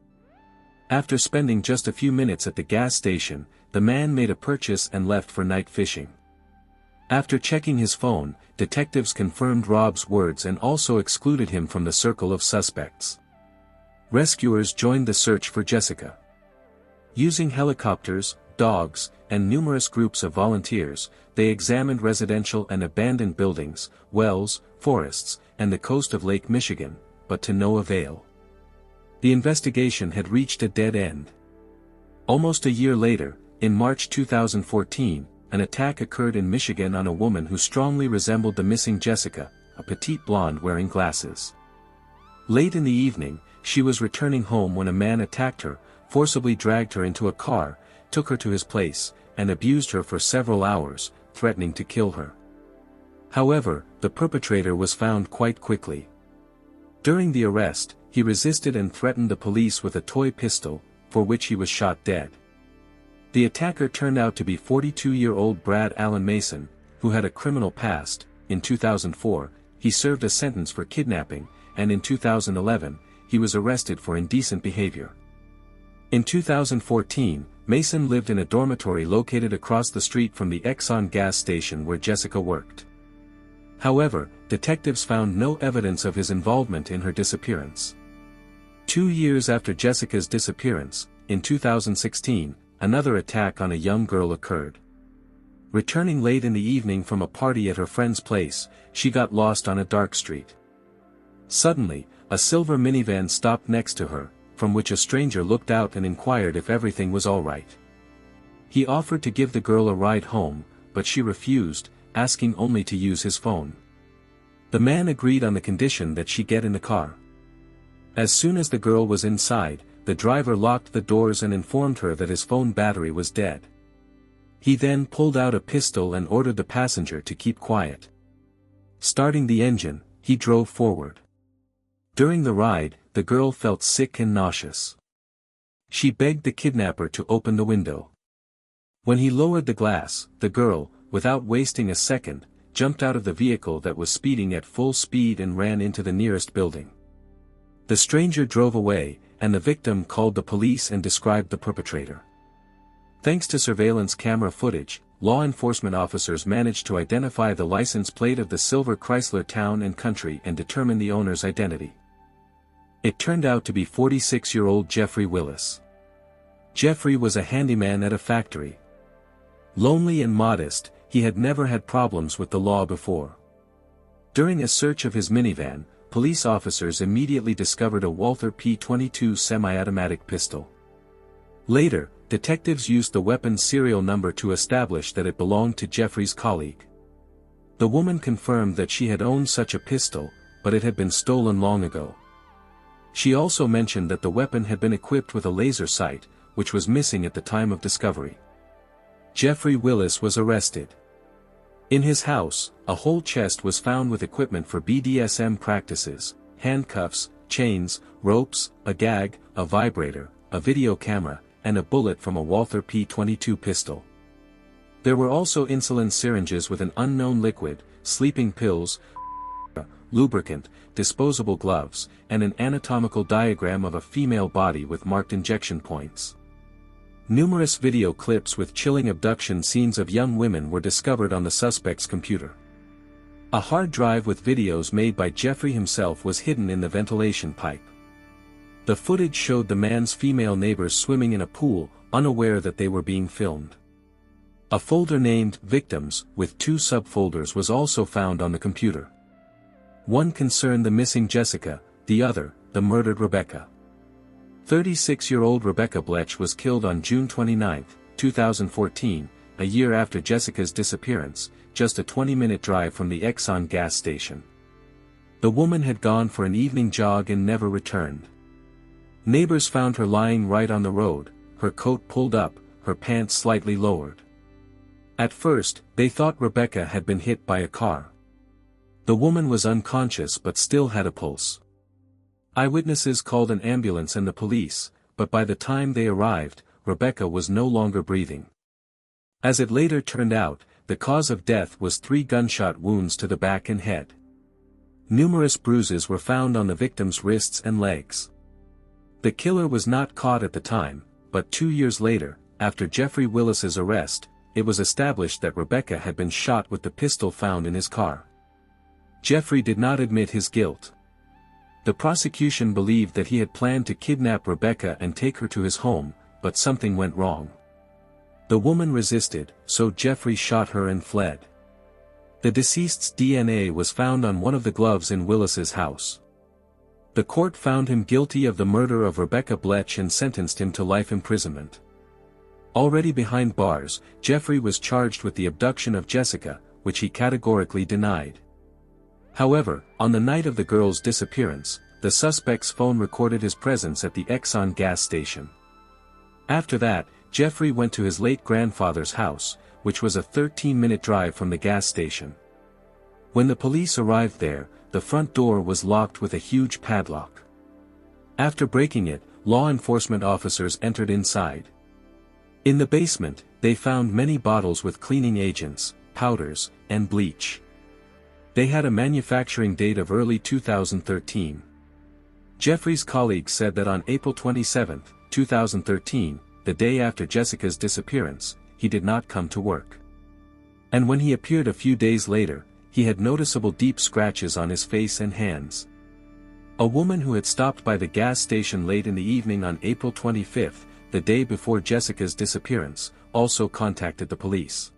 After spending just a few minutes at the gas station, the man made a purchase and left for night fishing. After checking his phone, detectives confirmed Rob's words and also excluded him from the circle of suspects. Rescuers joined the search for Jessica. Using helicopters, dogs, and numerous groups of volunteers, they examined residential and abandoned buildings, wells, forests, and the coast of Lake Michigan, but to no avail. The investigation had reached a dead end. Almost a year later, in March 2014, an attack occurred in Michigan on a woman who strongly resembled the missing Jessica, a petite blonde wearing glasses. Late in the evening, she was returning home when a man attacked her, forcibly dragged her into a car, took her to his place, and abused her for several hours, threatening to kill her. However, the perpetrator was found quite quickly. During the arrest, he resisted and threatened the police with a toy pistol, for which he was shot dead. The attacker turned out to be 42-year-old Brad Allen Mason, who had a criminal past. In 2004, he served a sentence for kidnapping, and in 2011, he was arrested for indecent behavior. In 2014, Mason lived in a dormitory located across the street from the Exxon gas station where Jessica worked. However, detectives found no evidence of his involvement in her disappearance. 2 years after Jessica's disappearance, in 2016, another attack on a young girl occurred. Returning late in the evening from a party at her friend's place, she got lost on a dark street. Suddenly, a silver minivan stopped next to her, from which a stranger looked out and inquired if everything was all right. He offered to give the girl a ride home, but she refused, asking only to use his phone. The man agreed on the condition that she get in the car. As soon as the girl was inside, the driver locked the doors and informed her that his phone battery was dead. He then pulled out a pistol and ordered the passenger to keep quiet. Starting the engine, he drove forward. During the ride, the girl felt sick and nauseous. She begged the kidnapper to open the window. When he lowered the glass, the girl, without wasting a second, jumped out of the vehicle that was speeding at full speed and ran into the nearest building. The stranger drove away, and the victim called the police and described the perpetrator. Thanks to surveillance camera footage, law enforcement officers managed to identify the license plate of the silver Chrysler Town and Country and determine the owner's identity. It turned out to be 46-year-old Jeffrey Willis. Jeffrey was a handyman at a factory. Lonely and modest, he had never had problems with the law before. During a search of his minivan, police officers immediately discovered a Walther P22 semi-automatic pistol. Later, detectives used the weapon's serial number to establish that it belonged to Jeffrey's colleague. The woman confirmed that she had owned such a pistol, but it had been stolen long ago. She also mentioned that the weapon had been equipped with a laser sight, which was missing at the time of discovery. Jeffrey Willis was arrested. In his house, a whole chest was found with equipment for BDSM practices: handcuffs, chains, ropes, a gag, a vibrator, a video camera, and a bullet from a Walther P22 pistol. There were also insulin syringes with an unknown liquid, sleeping pills, lubricant, disposable gloves, and an anatomical diagram of a female body with marked injection points. Numerous video clips with chilling abduction scenes of young women were discovered on the suspect's computer. A hard drive with videos made by Jeffrey himself was hidden in the ventilation pipe. The footage showed the man's female neighbors swimming in a pool, unaware that they were being filmed. A folder named Victims, with 2 subfolders, was also found on the computer. One concerned the missing Jessica, the other, the murdered Rebecca. 36-year-old Rebecca Blech was killed on June 29, 2014, a year after Jessica's disappearance, just a 20-minute drive from the Exxon gas station. The woman had gone for an evening jog and never returned. Neighbors found her lying right on the road, her coat pulled up, her pants slightly lowered. At first, they thought Rebecca had been hit by a car. The woman was unconscious but still had a pulse. Eyewitnesses called an ambulance and the police, but by the time they arrived, Rebecca was no longer breathing. As it later turned out, the cause of death was 3 gunshot wounds to the back and head. Numerous bruises were found on the victim's wrists and legs. The killer was not caught at the time, but 2 years later, after Jeffrey Willis's arrest, it was established that Rebecca had been shot with the pistol found in his car. Jeffrey did not admit his guilt. The prosecution believed that he had planned to kidnap Rebecca and take her to his home, but something went wrong. The woman resisted, so Jeffrey shot her and fled. The deceased's DNA was found on one of the gloves in Willis's house. The court found him guilty of the murder of Rebecca Blech and sentenced him to life imprisonment. Already behind bars, Jeffrey was charged with the abduction of Jessica, which he categorically denied. However, on the night of the girl's disappearance, the suspect's phone recorded his presence at the Exxon gas station. After that, Jeffrey went to his late grandfather's house, which was a 13-minute drive from the gas station. When the police arrived there, the front door was locked with a huge padlock. After breaking it, law enforcement officers entered inside. In the basement, they found many bottles with cleaning agents, powders, and bleach. They had a manufacturing date of early 2013. Jeffrey's colleagues said that on April 27, 2013, the day after Jessica's disappearance, he did not come to work. And when he appeared a few days later, he had noticeable deep scratches on his face and hands. A woman who had stopped by the gas station late in the evening on April 25, the day before Jessica's disappearance, also contacted the police.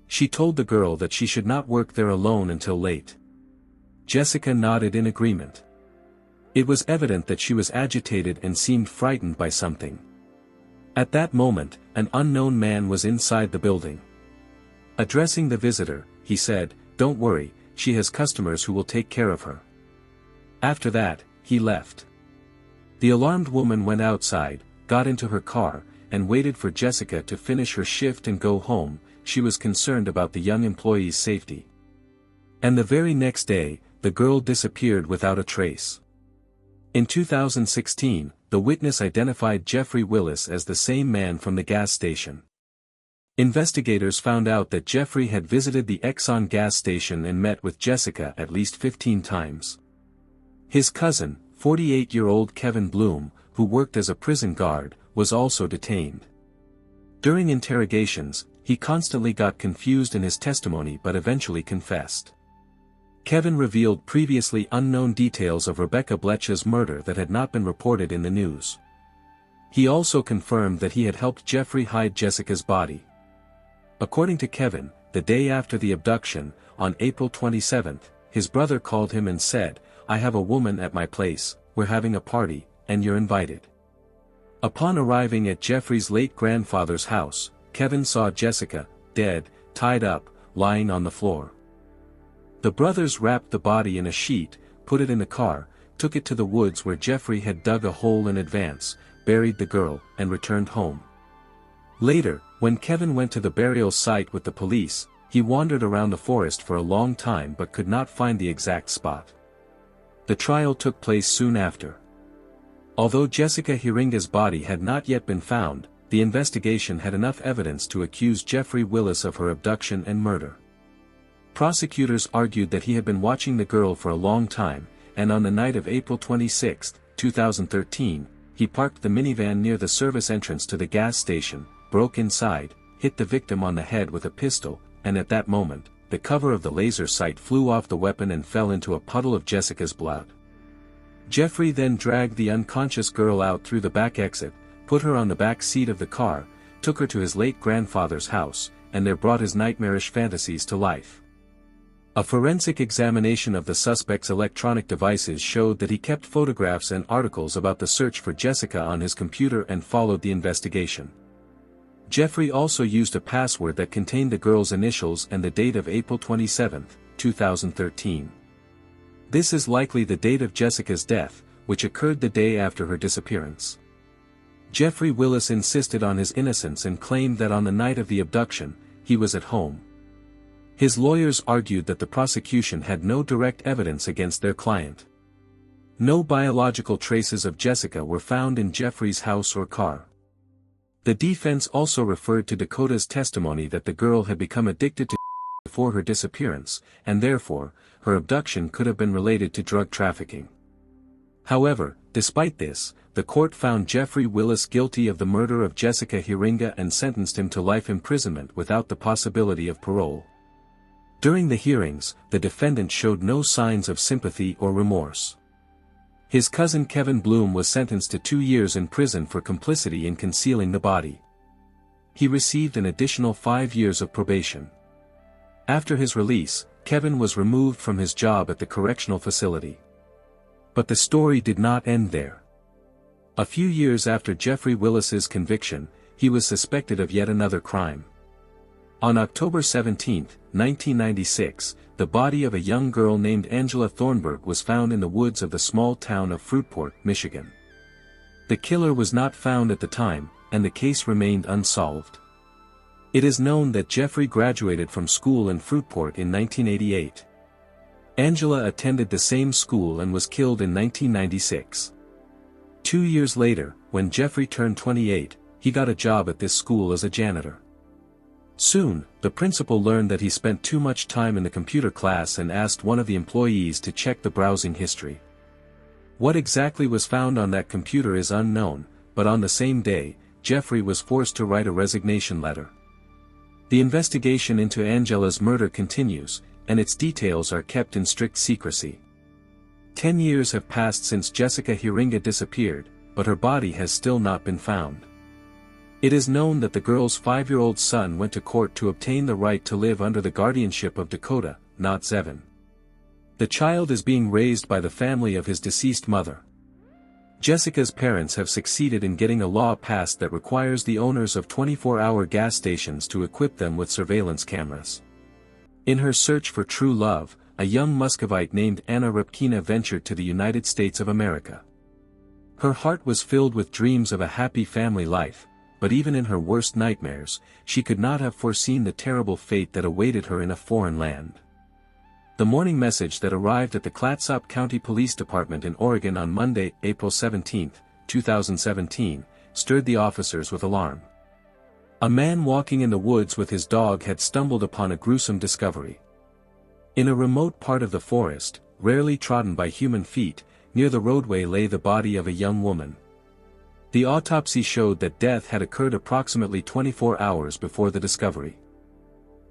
She told the girl that she should not work there alone until late. Jessica nodded in agreement. It was evident that she was agitated and seemed frightened by something. At that moment, an unknown man was inside the building. Addressing the visitor, he said, "Don't worry, she has customers who will take care of her." After that, he left. The alarmed woman went outside, got into her car, and waited for Jessica to finish her shift and go home. She was concerned about the young employee's safety. And the very next day, the girl disappeared without a trace. In 2016, the witness identified Jeffrey Willis as the same man from the gas station. Investigators found out that Jeffrey had visited the Exxon gas station and met with Jessica at least 15 times. His cousin, 48-year-old Kevin Bloom, who worked as a prison guard, was also detained. During interrogations, he constantly got confused in his testimony but eventually confessed. Kevin revealed previously unknown details of Rebecca Blech's murder that had not been reported in the news. He also confirmed that he had helped Jeffrey hide Jessica's body. According to Kevin, the day after the abduction, on April 27, his brother called him and said, "I have a woman at my place, we're having a party, and you're invited." Upon arriving at Jeffrey's late grandfather's house, Kevin saw Jessica, dead, tied up, lying on the floor. The brothers wrapped the body in a sheet, put it in the car, took it to the woods where Jeffrey had dug a hole in advance, buried the girl, and returned home. Later, when Kevin went to the burial site with the police, he wandered around the forest for a long time but could not find the exact spot. The trial took place soon after. Although Jessica Hiringa's body had not yet been found, the investigation had enough evidence to accuse Jeffrey Willis of her abduction and murder. Prosecutors argued that he had been watching the girl for a long time, and on the night of April 26, 2013, he parked the minivan near the service entrance to the gas station, broke inside, hit the victim on the head with a pistol, and at that moment, the cover of the laser sight flew off the weapon and fell into a puddle of Jessica's blood. Jeffrey then dragged the unconscious girl out through the back exit, put her on the back seat of the car, took her to his late grandfather's house, and there brought his nightmarish fantasies to life. A forensic examination of the suspect's electronic devices showed that he kept photographs and articles about the search for Jessica on his computer and followed the investigation. Jeffrey also used a password that contained the girl's initials and the date of April 27, 2013. This is likely the date of Jessica's death, which occurred the day after her disappearance. Jeffrey Willis insisted on his innocence and claimed that on the night of the abduction, he was at home. His lawyers argued that the prosecution had no direct evidence against their client. No biological traces of Jessica were found in Jeffrey's house or car. The defense also referred to Dakota's testimony that the girl had become addicted to before her disappearance, and therefore, her abduction could have been related to drug trafficking. However, despite this, the court found Jeffrey Willis guilty of the murder of Jessica Hiringa and sentenced him to life imprisonment without the possibility of parole. During the hearings, the defendant showed no signs of sympathy or remorse. His cousin Kevin Bloom was sentenced to 2 years in prison for complicity in concealing the body. He received an additional 5 years of probation. After his release, Kevin was removed from his job at the correctional facility. But the story did not end there. A few years after Jeffrey Willis's conviction, he was suspected of yet another crime. On October 17, 1996, the body of a young girl named Angela Thornburg was found in the woods of the small town of Fruitport, Michigan. The killer was not found at the time, and the case remained unsolved. It is known that Jeffrey graduated from school in Fruitport in 1988. Angela attended the same school and was killed in 1996. 2 years later, when Jeffrey turned 28, he got a job at this school as a janitor. Soon, the principal learned that he spent too much time in the computer class and asked one of the employees to check the browsing history. What exactly was found on that computer is unknown, but on the same day, Jeffrey was forced to write a resignation letter. The investigation into Angela's murder continues, and its details are kept in strict secrecy. 10 years have passed since Jessica Hiringa disappeared, but her body has still not been found. It is known that the girl's 5-year-old son went to court to obtain the right to live under the guardianship of Dakota, not Zevin. The child is being raised by the family of his deceased mother. Jessica's parents have succeeded in getting a law passed that requires the owners of 24-hour gas stations to equip them with surveillance cameras. In her search for true love, a young Muscovite named Anna Repkina ventured to the United States of America. Her heart was filled with dreams of a happy family life, but even in her worst nightmares, she could not have foreseen the terrible fate that awaited her in a foreign land. The morning message that arrived at the Clatsop County Police Department in Oregon on Monday, April 17, 2017, stirred the officers with alarm. A man walking in the woods with his dog had stumbled upon a gruesome discovery. In a remote part of the forest, rarely trodden by human feet, near the roadway lay the body of a young woman. The autopsy showed that death had occurred approximately 24 hours before the discovery.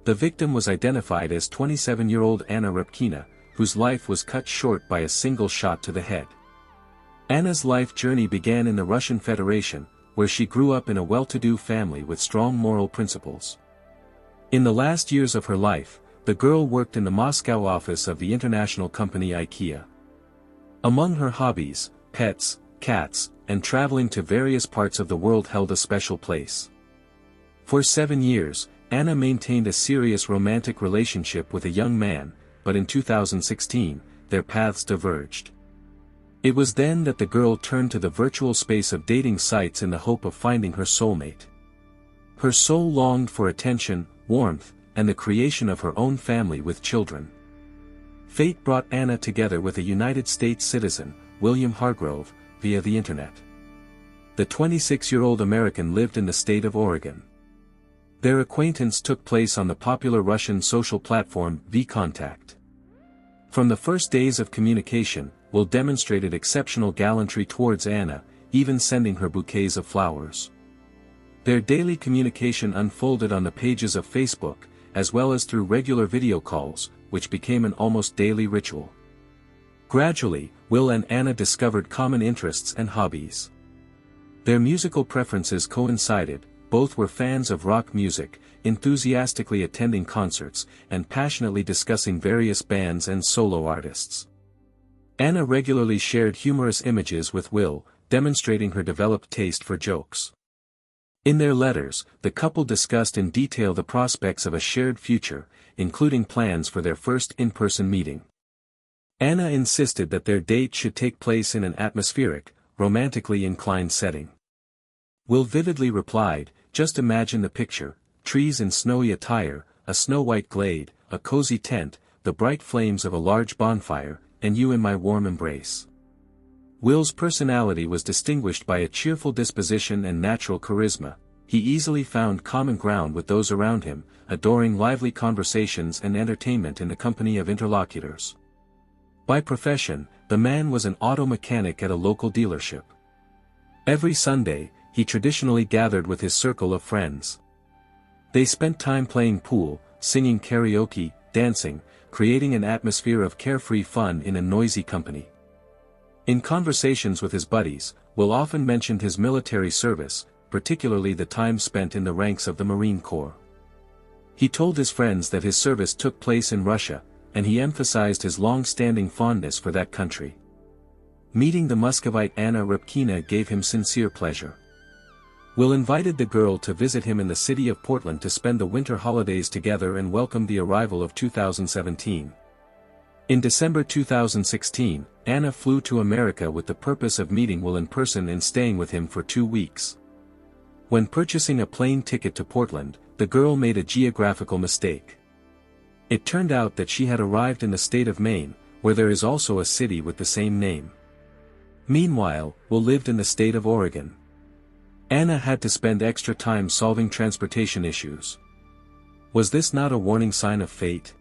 The victim was identified as 27-year-old Anna Repkina, whose life was cut short by a single shot to the head. Anna's life journey began in the Russian Federation, where she grew up in a well-to-do family with strong moral principles. In the last years of her life, the girl worked in the Moscow office of the international company IKEA. Among her hobbies, pets, cats, and traveling to various parts of the world held a special place. For 7 years, Anna maintained a serious romantic relationship with a young man, but in 2016, their paths diverged. It was then that the girl turned to the virtual space of dating sites in the hope of finding her soulmate. Her soul longed for attention, warmth, and the creation of her own family with children. Fate brought Anna together with a United States citizen, William Hargrove, via the internet. The 26-year-old American lived in the state of Oregon. Their acquaintance took place on the popular Russian social platform VKontakte. From the first days of communication, Will demonstrated exceptional gallantry towards Anna, even sending her bouquets of flowers. Their daily communication unfolded on the pages of Facebook, as well as through regular video calls, which became an almost daily ritual. Gradually, Will and Anna discovered common interests and hobbies. Their musical preferences coincided, both were fans of rock music, enthusiastically attending concerts, and passionately discussing various bands and solo artists. Anna regularly shared humorous images with Will, demonstrating her developed taste for jokes. In their letters, the couple discussed in detail the prospects of a shared future, including plans for their first in-person meeting. Anna insisted that their date should take place in an atmospheric, romantically inclined setting. Will vividly replied, "Just imagine the picture, trees in snowy attire, a snow-white glade, a cozy tent, the bright flames of a large bonfire, and you in my warm embrace." Will's personality was distinguished by a cheerful disposition and natural charisma. He easily found common ground with those around him, adoring lively conversations and entertainment in the company of interlocutors. By profession, the man was an auto mechanic at a local dealership. Every Sunday, he traditionally gathered with his circle of friends. They spent time playing pool, singing karaoke, dancing, creating an atmosphere of carefree fun in a noisy company. In conversations with his buddies, Will often mentioned his military service, particularly the time spent in the ranks of the Marine Corps. He told his friends that his service took place in Russia, and he emphasized his long-standing fondness for that country. Meeting the Muscovite Anna Repkina gave him sincere pleasure. Will invited the girl to visit him in the city of Portland to spend the winter holidays together and welcomed the arrival of 2017. In December 2016, Anna flew to America with the purpose of meeting Will in person and staying with him for 2 weeks. When purchasing a plane ticket to Portland, the girl made a geographical mistake. It turned out that she had arrived in the state of Maine, where there is also a city with the same name. Meanwhile, Will lived in the state of Oregon. Anna had to spend extra time solving transportation issues. Was this not a warning sign of fate?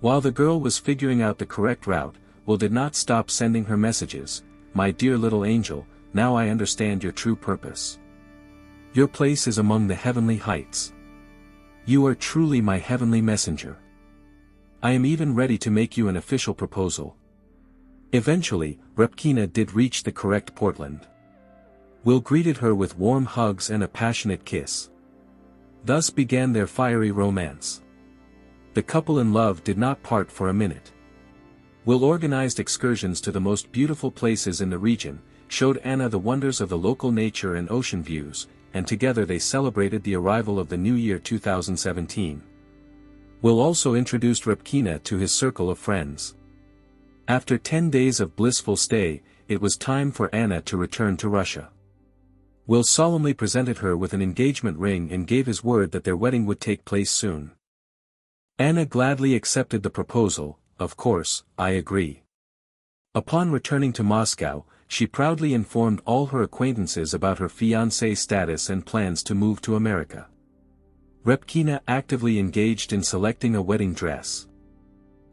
While the girl was figuring out the correct route, Will did not stop sending her messages. "My dear little angel, now I understand your true purpose. Your place is among the heavenly heights. You are truly my heavenly messenger. I am even ready to make you an official proposal." Eventually, Repkina did reach the correct Portland. Will greeted her with warm hugs and a passionate kiss. Thus began their fiery romance. The couple in love did not part for a minute. Will organized excursions to the most beautiful places in the region, showed Anna the wonders of the local nature and ocean views, and together they celebrated the arrival of the new year 2017. Will also introduced Repkina to his circle of friends. After 10 days of blissful stay, it was time for Anna to return to Russia. Will solemnly presented her with an engagement ring and gave his word that their wedding would take place soon. Anna gladly accepted the proposal. "Of course, I agree." Upon returning to Moscow, she proudly informed all her acquaintances about her fiancé status and plans to move to America. Repkina actively engaged in selecting a wedding dress.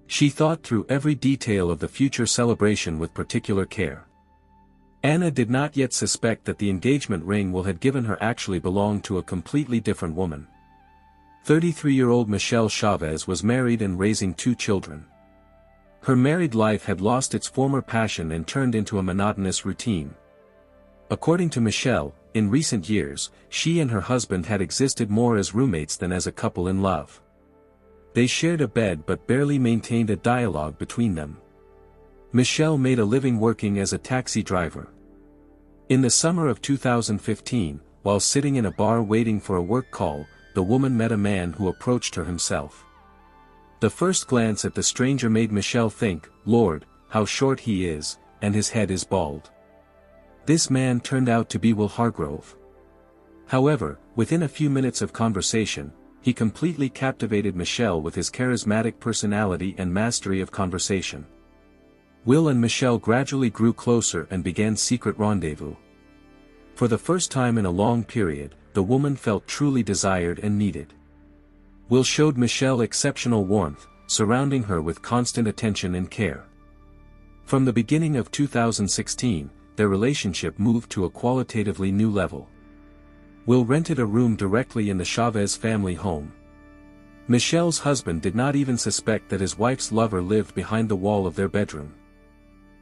She thought through every detail of the future celebration with particular care. Anna did not yet suspect that the engagement ring Will had given her actually belonged to a completely different woman. 33-year-old Michelle Chavez was married and raising 2 children. Her married life had lost its former passion and turned into a monotonous routine. According to Michelle, in recent years, she and her husband had existed more as roommates than as a couple in love. They shared a bed but barely maintained a dialogue between them. Michelle made a living working as a taxi driver. In the summer of 2015, while sitting in a bar waiting for a work call, the woman met a man who approached her himself. The first glance at the stranger made Michelle think, "Lord, how short he is, and his head is bald." This man turned out to be Will Hargrove. However, within a few minutes of conversation, he completely captivated Michelle with his charismatic personality and mastery of conversation. Will and Michelle gradually grew closer and began secret rendezvous. For the first time in a long period, the woman felt truly desired and needed. Will showed Michelle exceptional warmth, surrounding her with constant attention and care. From the beginning of 2016, their relationship moved to a qualitatively new level. Will rented a room directly in the Chavez family home. Michelle's husband did not even suspect that his wife's lover lived behind the wall of their bedroom.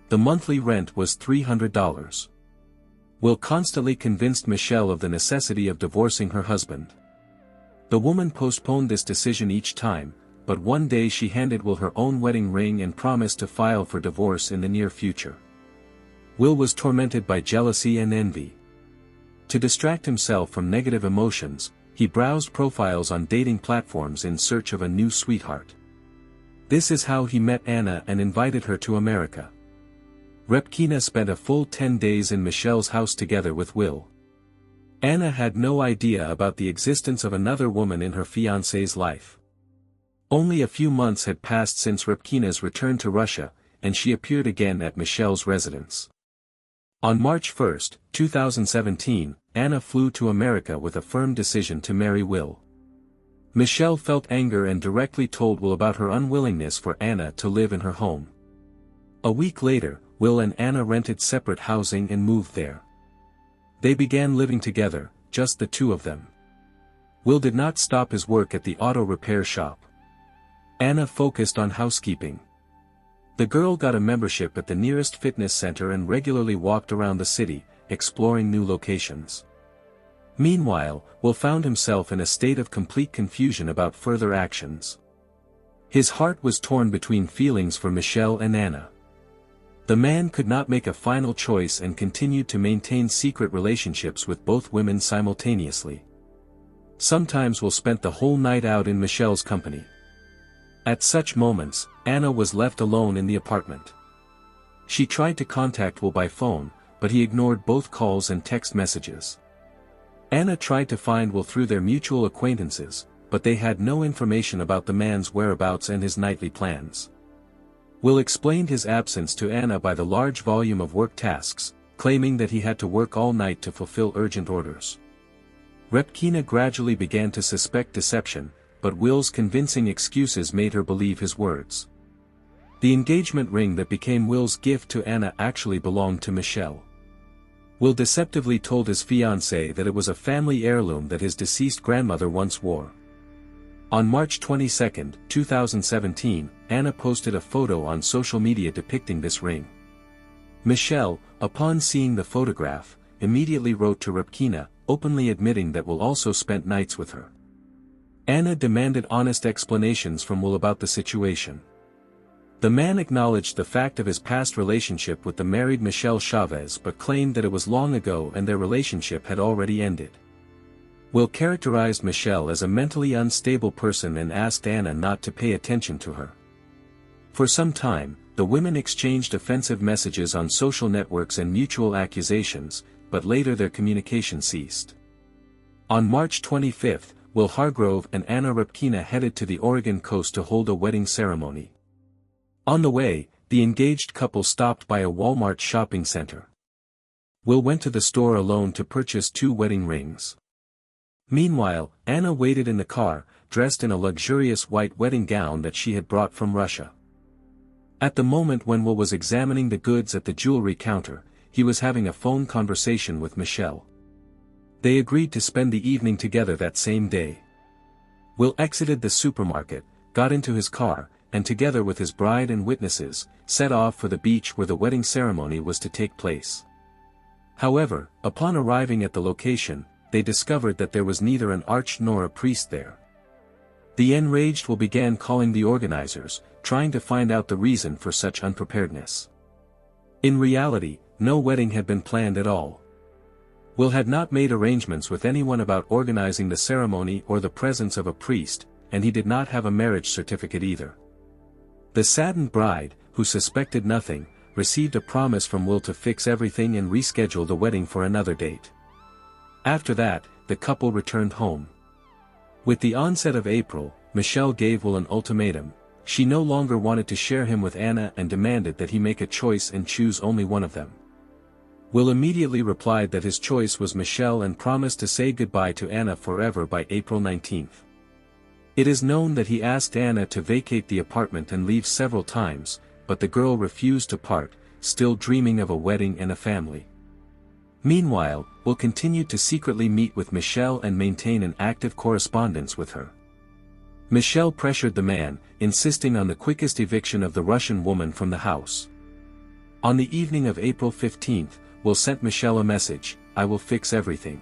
The monthly rent was $300. Will constantly convinced Michelle of the necessity of divorcing her husband. The woman postponed this decision each time, but one day she handed Will her own wedding ring and promised to file for divorce in the near future. Will was tormented by jealousy and envy. To distract himself from negative emotions, he browsed profiles on dating platforms in search of a new sweetheart. This is how he met Anna and invited her to America. Repkina spent a full 10 days in Michelle's house together with Will. Anna had no idea about the existence of another woman in her fiancé's life. Only a few months had passed since Repkina's return to Russia, and she appeared again at Michelle's residence. On March 1, 2017, Anna flew to America with a firm decision to marry Will. Michelle felt anger and directly told Will about her unwillingness for Anna to live in her home. A week later, Will and Anna rented separate housing and moved there. They began living together, just the two of them. Will did not stop his work at the auto repair shop. Anna focused on housekeeping. The girl got a membership at the nearest fitness center and regularly walked around the city, exploring new locations. Meanwhile, Will found himself in a state of complete confusion about further actions. His heart was torn between feelings for Michelle and Anna. The man could not make a final choice and continued to maintain secret relationships with both women simultaneously. Sometimes Will spent the whole night out in Michelle's company. At such moments, Anna was left alone in the apartment. She tried to contact Will by phone, but he ignored both calls and text messages. Anna tried to find Will through their mutual acquaintances, but they had no information about the man's whereabouts and his nightly plans. Will explained his absence to Anna by the large volume of work tasks, claiming that he had to work all night to fulfill urgent orders. Repkina gradually began to suspect deception, but Will's convincing excuses made her believe his words. The engagement ring that became Will's gift to Anna actually belonged to Michelle. Will deceptively told his fiancée that it was a family heirloom that his deceased grandmother once wore. On March 22, 2017, Anna posted a photo on social media depicting this ring. Michelle, upon seeing the photograph, immediately wrote to Repkina, openly admitting that Will also spent nights with her. Anna demanded honest explanations from Will about the situation. The man acknowledged the fact of his past relationship with the married Michelle Chavez but claimed that it was long ago and their relationship had already ended. Will characterized Michelle as a mentally unstable person and asked Anna not to pay attention to her. For some time, the women exchanged offensive messages on social networks and mutual accusations, but later their communication ceased. On March 25, Will Hargrove and Anna Repkina headed to the Oregon coast to hold a wedding ceremony. On the way, the engaged couple stopped by a Walmart shopping center. Will went to the store alone to purchase 2 wedding rings. Meanwhile, Anna waited in the car, dressed in a luxurious white wedding gown that she had brought from Russia. At the moment when Will was examining the goods at the jewelry counter, he was having a phone conversation with Michelle. They agreed to spend the evening together that same day. Will exited the supermarket, got into his car, and together with his bride and witnesses, set off for the beach where the wedding ceremony was to take place. However, upon arriving at the location, they discovered that there was neither an arch nor a priest there. The enraged Will began calling the organizers, trying to find out the reason for such unpreparedness. In reality, no wedding had been planned at all. Will had not made arrangements with anyone about organizing the ceremony or the presence of a priest, and he did not have a marriage certificate either. The saddened bride, who suspected nothing, received a promise from Will to fix everything and reschedule the wedding for another date. After that, the couple returned home. With the onset of April, Michelle gave Will an ultimatum. She no longer wanted to share him with Anna and demanded that he make a choice and choose only one of them. Will immediately replied that his choice was Michelle and promised to say goodbye to Anna forever by April 19th. It is known that he asked Anna to vacate the apartment and leave several times, but the girl refused to part, still dreaming of a wedding and a family. Meanwhile, Will continued to secretly meet with Michelle and maintain an active correspondence with her. Michelle pressured the man, insisting on the quickest eviction of the Russian woman from the house. On the evening of April 15th, Will sent Michelle a message, "I will fix everything.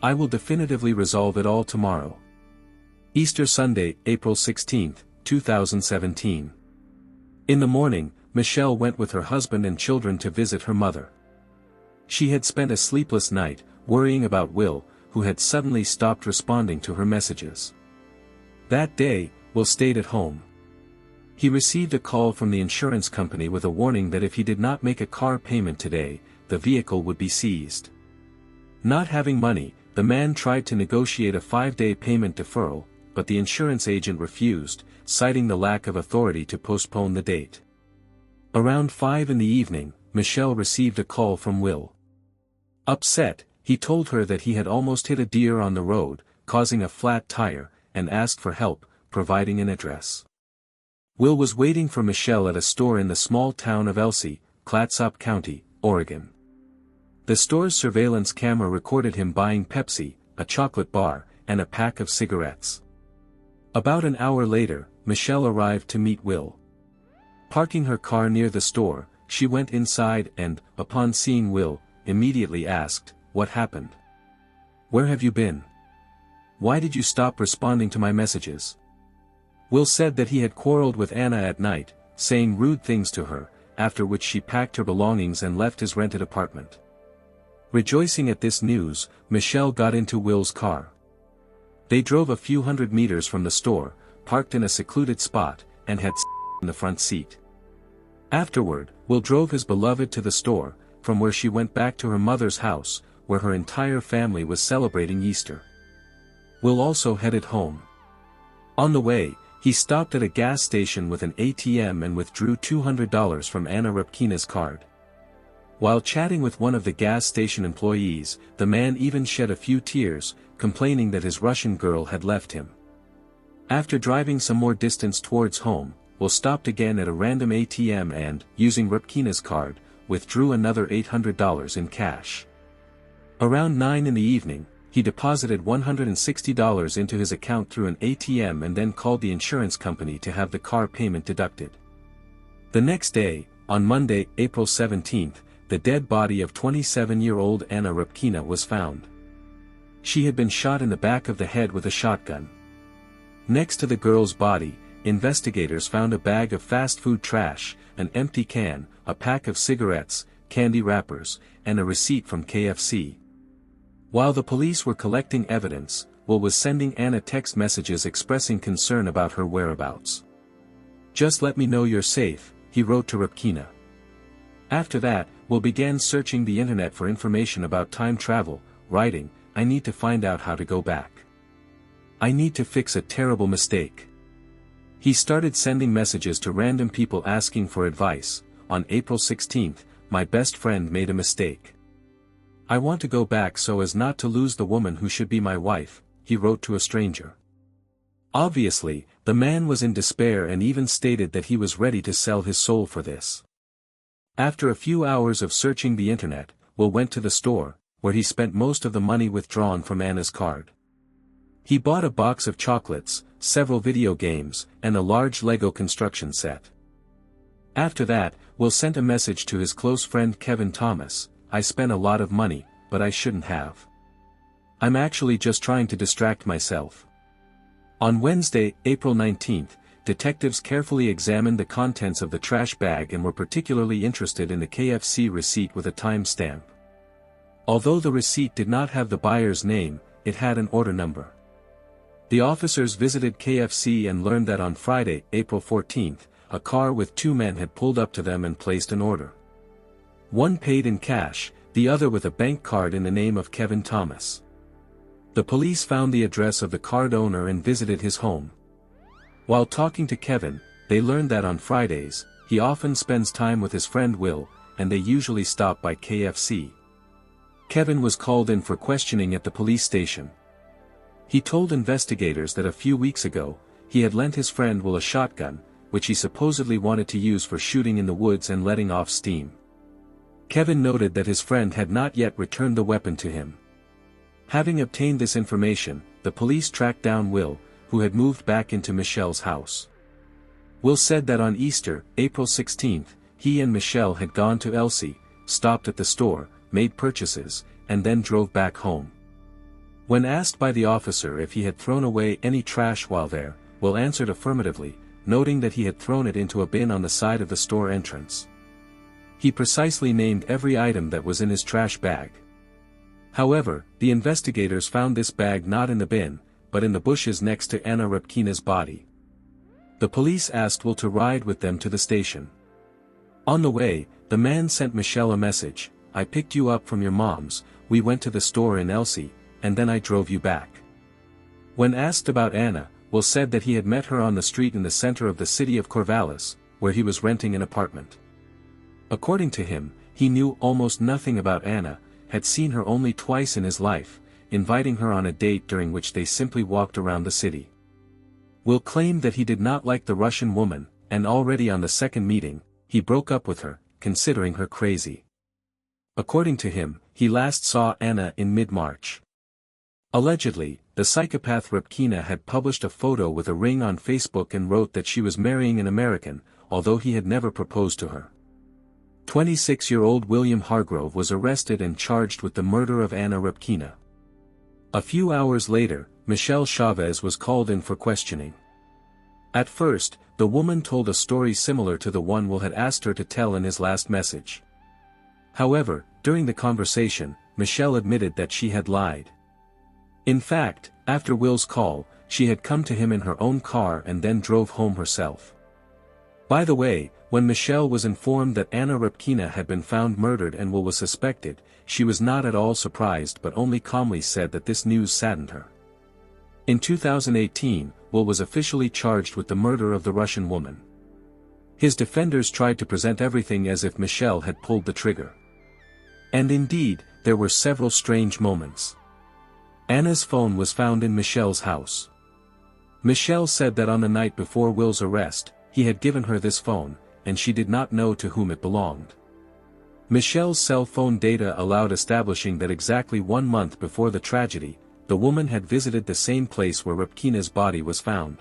I will definitively resolve it all tomorrow." Easter Sunday, April 16th, 2017. In the morning, Michelle went with her husband and children to visit her mother. She had spent a sleepless night, worrying about Will, who had suddenly stopped responding to her messages. That day, Will stayed at home. He received a call from the insurance company with a warning that if he did not make a car payment today, the vehicle would be seized. Not having money, the man tried to negotiate a 5-day payment deferral, but the insurance agent refused, citing the lack of authority to postpone the date. Around 5 in the evening, Michelle received a call from Will. Upset, he told her that he had almost hit a deer on the road, causing a flat tire, and asked for help, providing an address. Will was waiting for Michelle at a store in the small town of Elsie, Clatsop County, Oregon. The store's surveillance camera recorded him buying Pepsi, a chocolate bar, and a pack of cigarettes. About an hour later, Michelle arrived to meet Will. Parking her car near the store, she went inside and, upon seeing Will, immediately asked, "What happened? Where have you been? Why did you stop responding to my messages?" Will said that he had quarreled with Anna at night, saying rude things to her, after which she packed her belongings and left his rented apartment. Rejoicing at this news, Michelle got into Will's car. They drove a few hundred meters from the store, parked in a secluded spot, and had in the front seat. Afterward, Will drove his beloved to the store, from where she went back to her mother's house, where her entire family was celebrating Easter. Will also headed home. On the way, he stopped at a gas station with an ATM and withdrew $200 from Anna Rybkina's card. While chatting with one of the gas station employees, the man even shed a few tears, complaining that his Russian girl had left him. After driving some more distance towards home, Will stopped again at a random ATM and, using Rybkina's card, withdrew another $800 in cash. Around 9 in the evening, he deposited $160 into his account through an ATM and then called the insurance company to have the car payment deducted. The next day, on Monday, April 17th, the dead body of 27-year-old Anna Rybkina was found. She had been shot in the back of the head with a shotgun. Next to the girl's body, investigators found a bag of fast food trash, an empty can, a pack of cigarettes, candy wrappers, and a receipt from KFC. While the police were collecting evidence, Will was sending Anna text messages expressing concern about her whereabouts. "Just let me know you're safe," he wrote to Rybkina. After that, Will began searching the internet for information about time travel, writing, "I need to find out how to go back. I need to fix a terrible mistake." He started sending messages to random people asking for advice. On April 16th, "My best friend made a mistake. I want to go back so as not to lose the woman who should be my wife," he wrote to a stranger. Obviously, the man was in despair and even stated that he was ready to sell his soul for this. After a few hours of searching the internet, Will went to the store, where he spent most of the money withdrawn from Anna's card. He bought a box of chocolates, several video games, and a large Lego construction set. After that, Will sent a message to his close friend Kevin Thomas, "I spent a lot of money, but I shouldn't have. I'm actually just trying to distract myself." On Wednesday, April 19th, detectives carefully examined the contents of the trash bag and were particularly interested in the KFC receipt with a time stamp. Although the receipt did not have the buyer's name, it had an order number. The officers visited KFC and learned that on Friday, April 14, a car with two men had pulled up to them and placed an order. One paid in cash, the other with a bank card in the name of Kevin Thomas. The police found the address of the card owner and visited his home. While talking to Kevin, they learned that on Fridays, he often spends time with his friend Will, and they usually stop by KFC. Kevin was called in for questioning at the police station. He told investigators that a few weeks ago, he had lent his friend Will a shotgun, which he supposedly wanted to use for shooting in the woods and letting off steam. Kevin noted that his friend had not yet returned the weapon to him. Having obtained this information, the police tracked down Will, who had moved back into Michelle's house. Will said that on Easter, April 16, he and Michelle had gone to Elsie, stopped at the store, made purchases, and then drove back home. When asked by the officer if he had thrown away any trash while there, Will answered affirmatively, noting that he had thrown it into a bin on the side of the store entrance. He precisely named every item that was in his trash bag. However, the investigators found this bag not in the bin, but in the bushes next to Anna Repkina's body. The police asked Will to ride with them to the station. On the way, the man sent Michelle a message: "I picked you up from your mom's, we went to the store in Elsie, and then I drove you back." When asked about Anna, Will said that he had met her on the street in the center of the city of Corvallis, where he was renting an apartment. According to him, he knew almost nothing about Anna, had seen her only twice in his life, inviting her on a date during which they simply walked around the city. Will claimed that he did not like the Russian woman, and already on the second meeting, he broke up with her, considering her crazy. According to him, he last saw Anna in mid-March. Allegedly, the psychopath Repkina had published a photo with a ring on Facebook and wrote that she was marrying an American, although he had never proposed to her. 26-year-old William Hargrove was arrested and charged with the murder of Anna Repkina. A few hours later, Michelle Chavez was called in for questioning. At first, the woman told a story similar to the one Will had asked her to tell in his last message. However, during the conversation, Michelle admitted that she had lied. In fact, after Will's call, she had come to him in her own car and then drove home herself. By the way, when Michelle was informed that Anna Repkina had been found murdered and Will was suspected, she was not at all surprised but only calmly said that this news saddened her. In 2018, Will was officially charged with the murder of the Russian woman. His defenders tried to present everything as if Michelle had pulled the trigger. And indeed, there were several strange moments. Anna's phone was found in Michelle's house. Michelle said that on the night before Will's arrest, he had given her this phone, and she did not know to whom it belonged. Michelle's cell phone data allowed establishing that exactly 1 month before the tragedy, the woman had visited the same place where Repkina's body was found.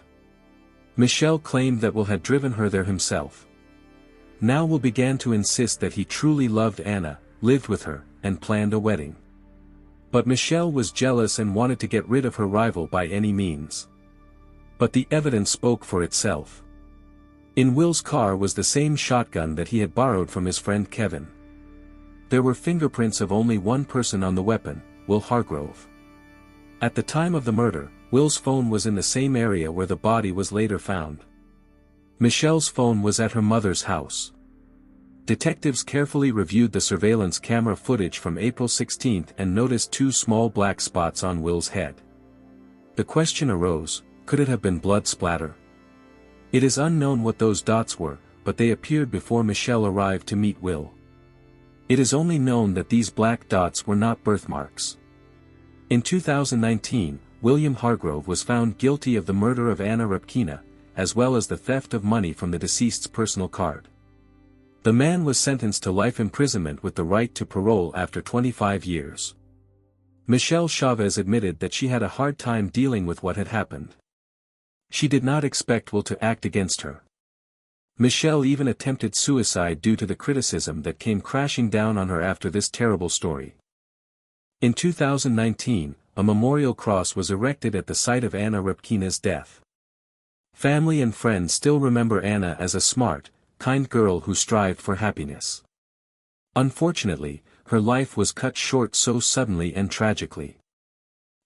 Michelle claimed that Will had driven her there himself. Now Will began to insist that he truly loved Anna, lived with her, and planned a wedding. But Michelle was jealous and wanted to get rid of her rival by any means. But the evidence spoke for itself. In Will's car was the same shotgun that he had borrowed from his friend Kevin. There were fingerprints of only one person on the weapon, Will Hargrove. At the time of the murder, Will's phone was in the same area where the body was later found. Michelle's phone was at her mother's house. Detectives carefully reviewed the surveillance camera footage from April 16 and noticed 2 small black spots on Will's head. The question arose, could it have been blood splatter? It is unknown what those dots were, but they appeared before Michelle arrived to meet Will. It is only known that these black dots were not birthmarks. In 2019, William Hargrove was found guilty of the murder of Anna Repkina, as well as the theft of money from the deceased's personal card. The man was sentenced to life imprisonment with the right to parole after 25 years. Michelle Chavez admitted that she had a hard time dealing with what had happened. She did not expect Will to act against her. Michelle even attempted suicide due to the criticism that came crashing down on her after this terrible story. In 2019, a memorial cross was erected at the site of Anna Repkina's death. Family and friends still remember Anna as a smart, kind girl who strived for happiness. Unfortunately, her life was cut short so suddenly and tragically.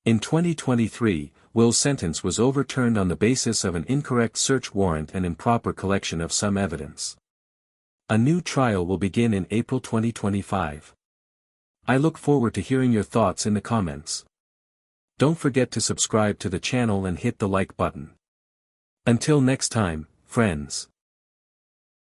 In 2023, Will's sentence was overturned on the basis of an incorrect search warrant and improper collection of some evidence. A new trial will begin in April 2025. I look forward to hearing your thoughts in the comments. Don't forget to subscribe to the channel and hit the like button. Until next time, friends.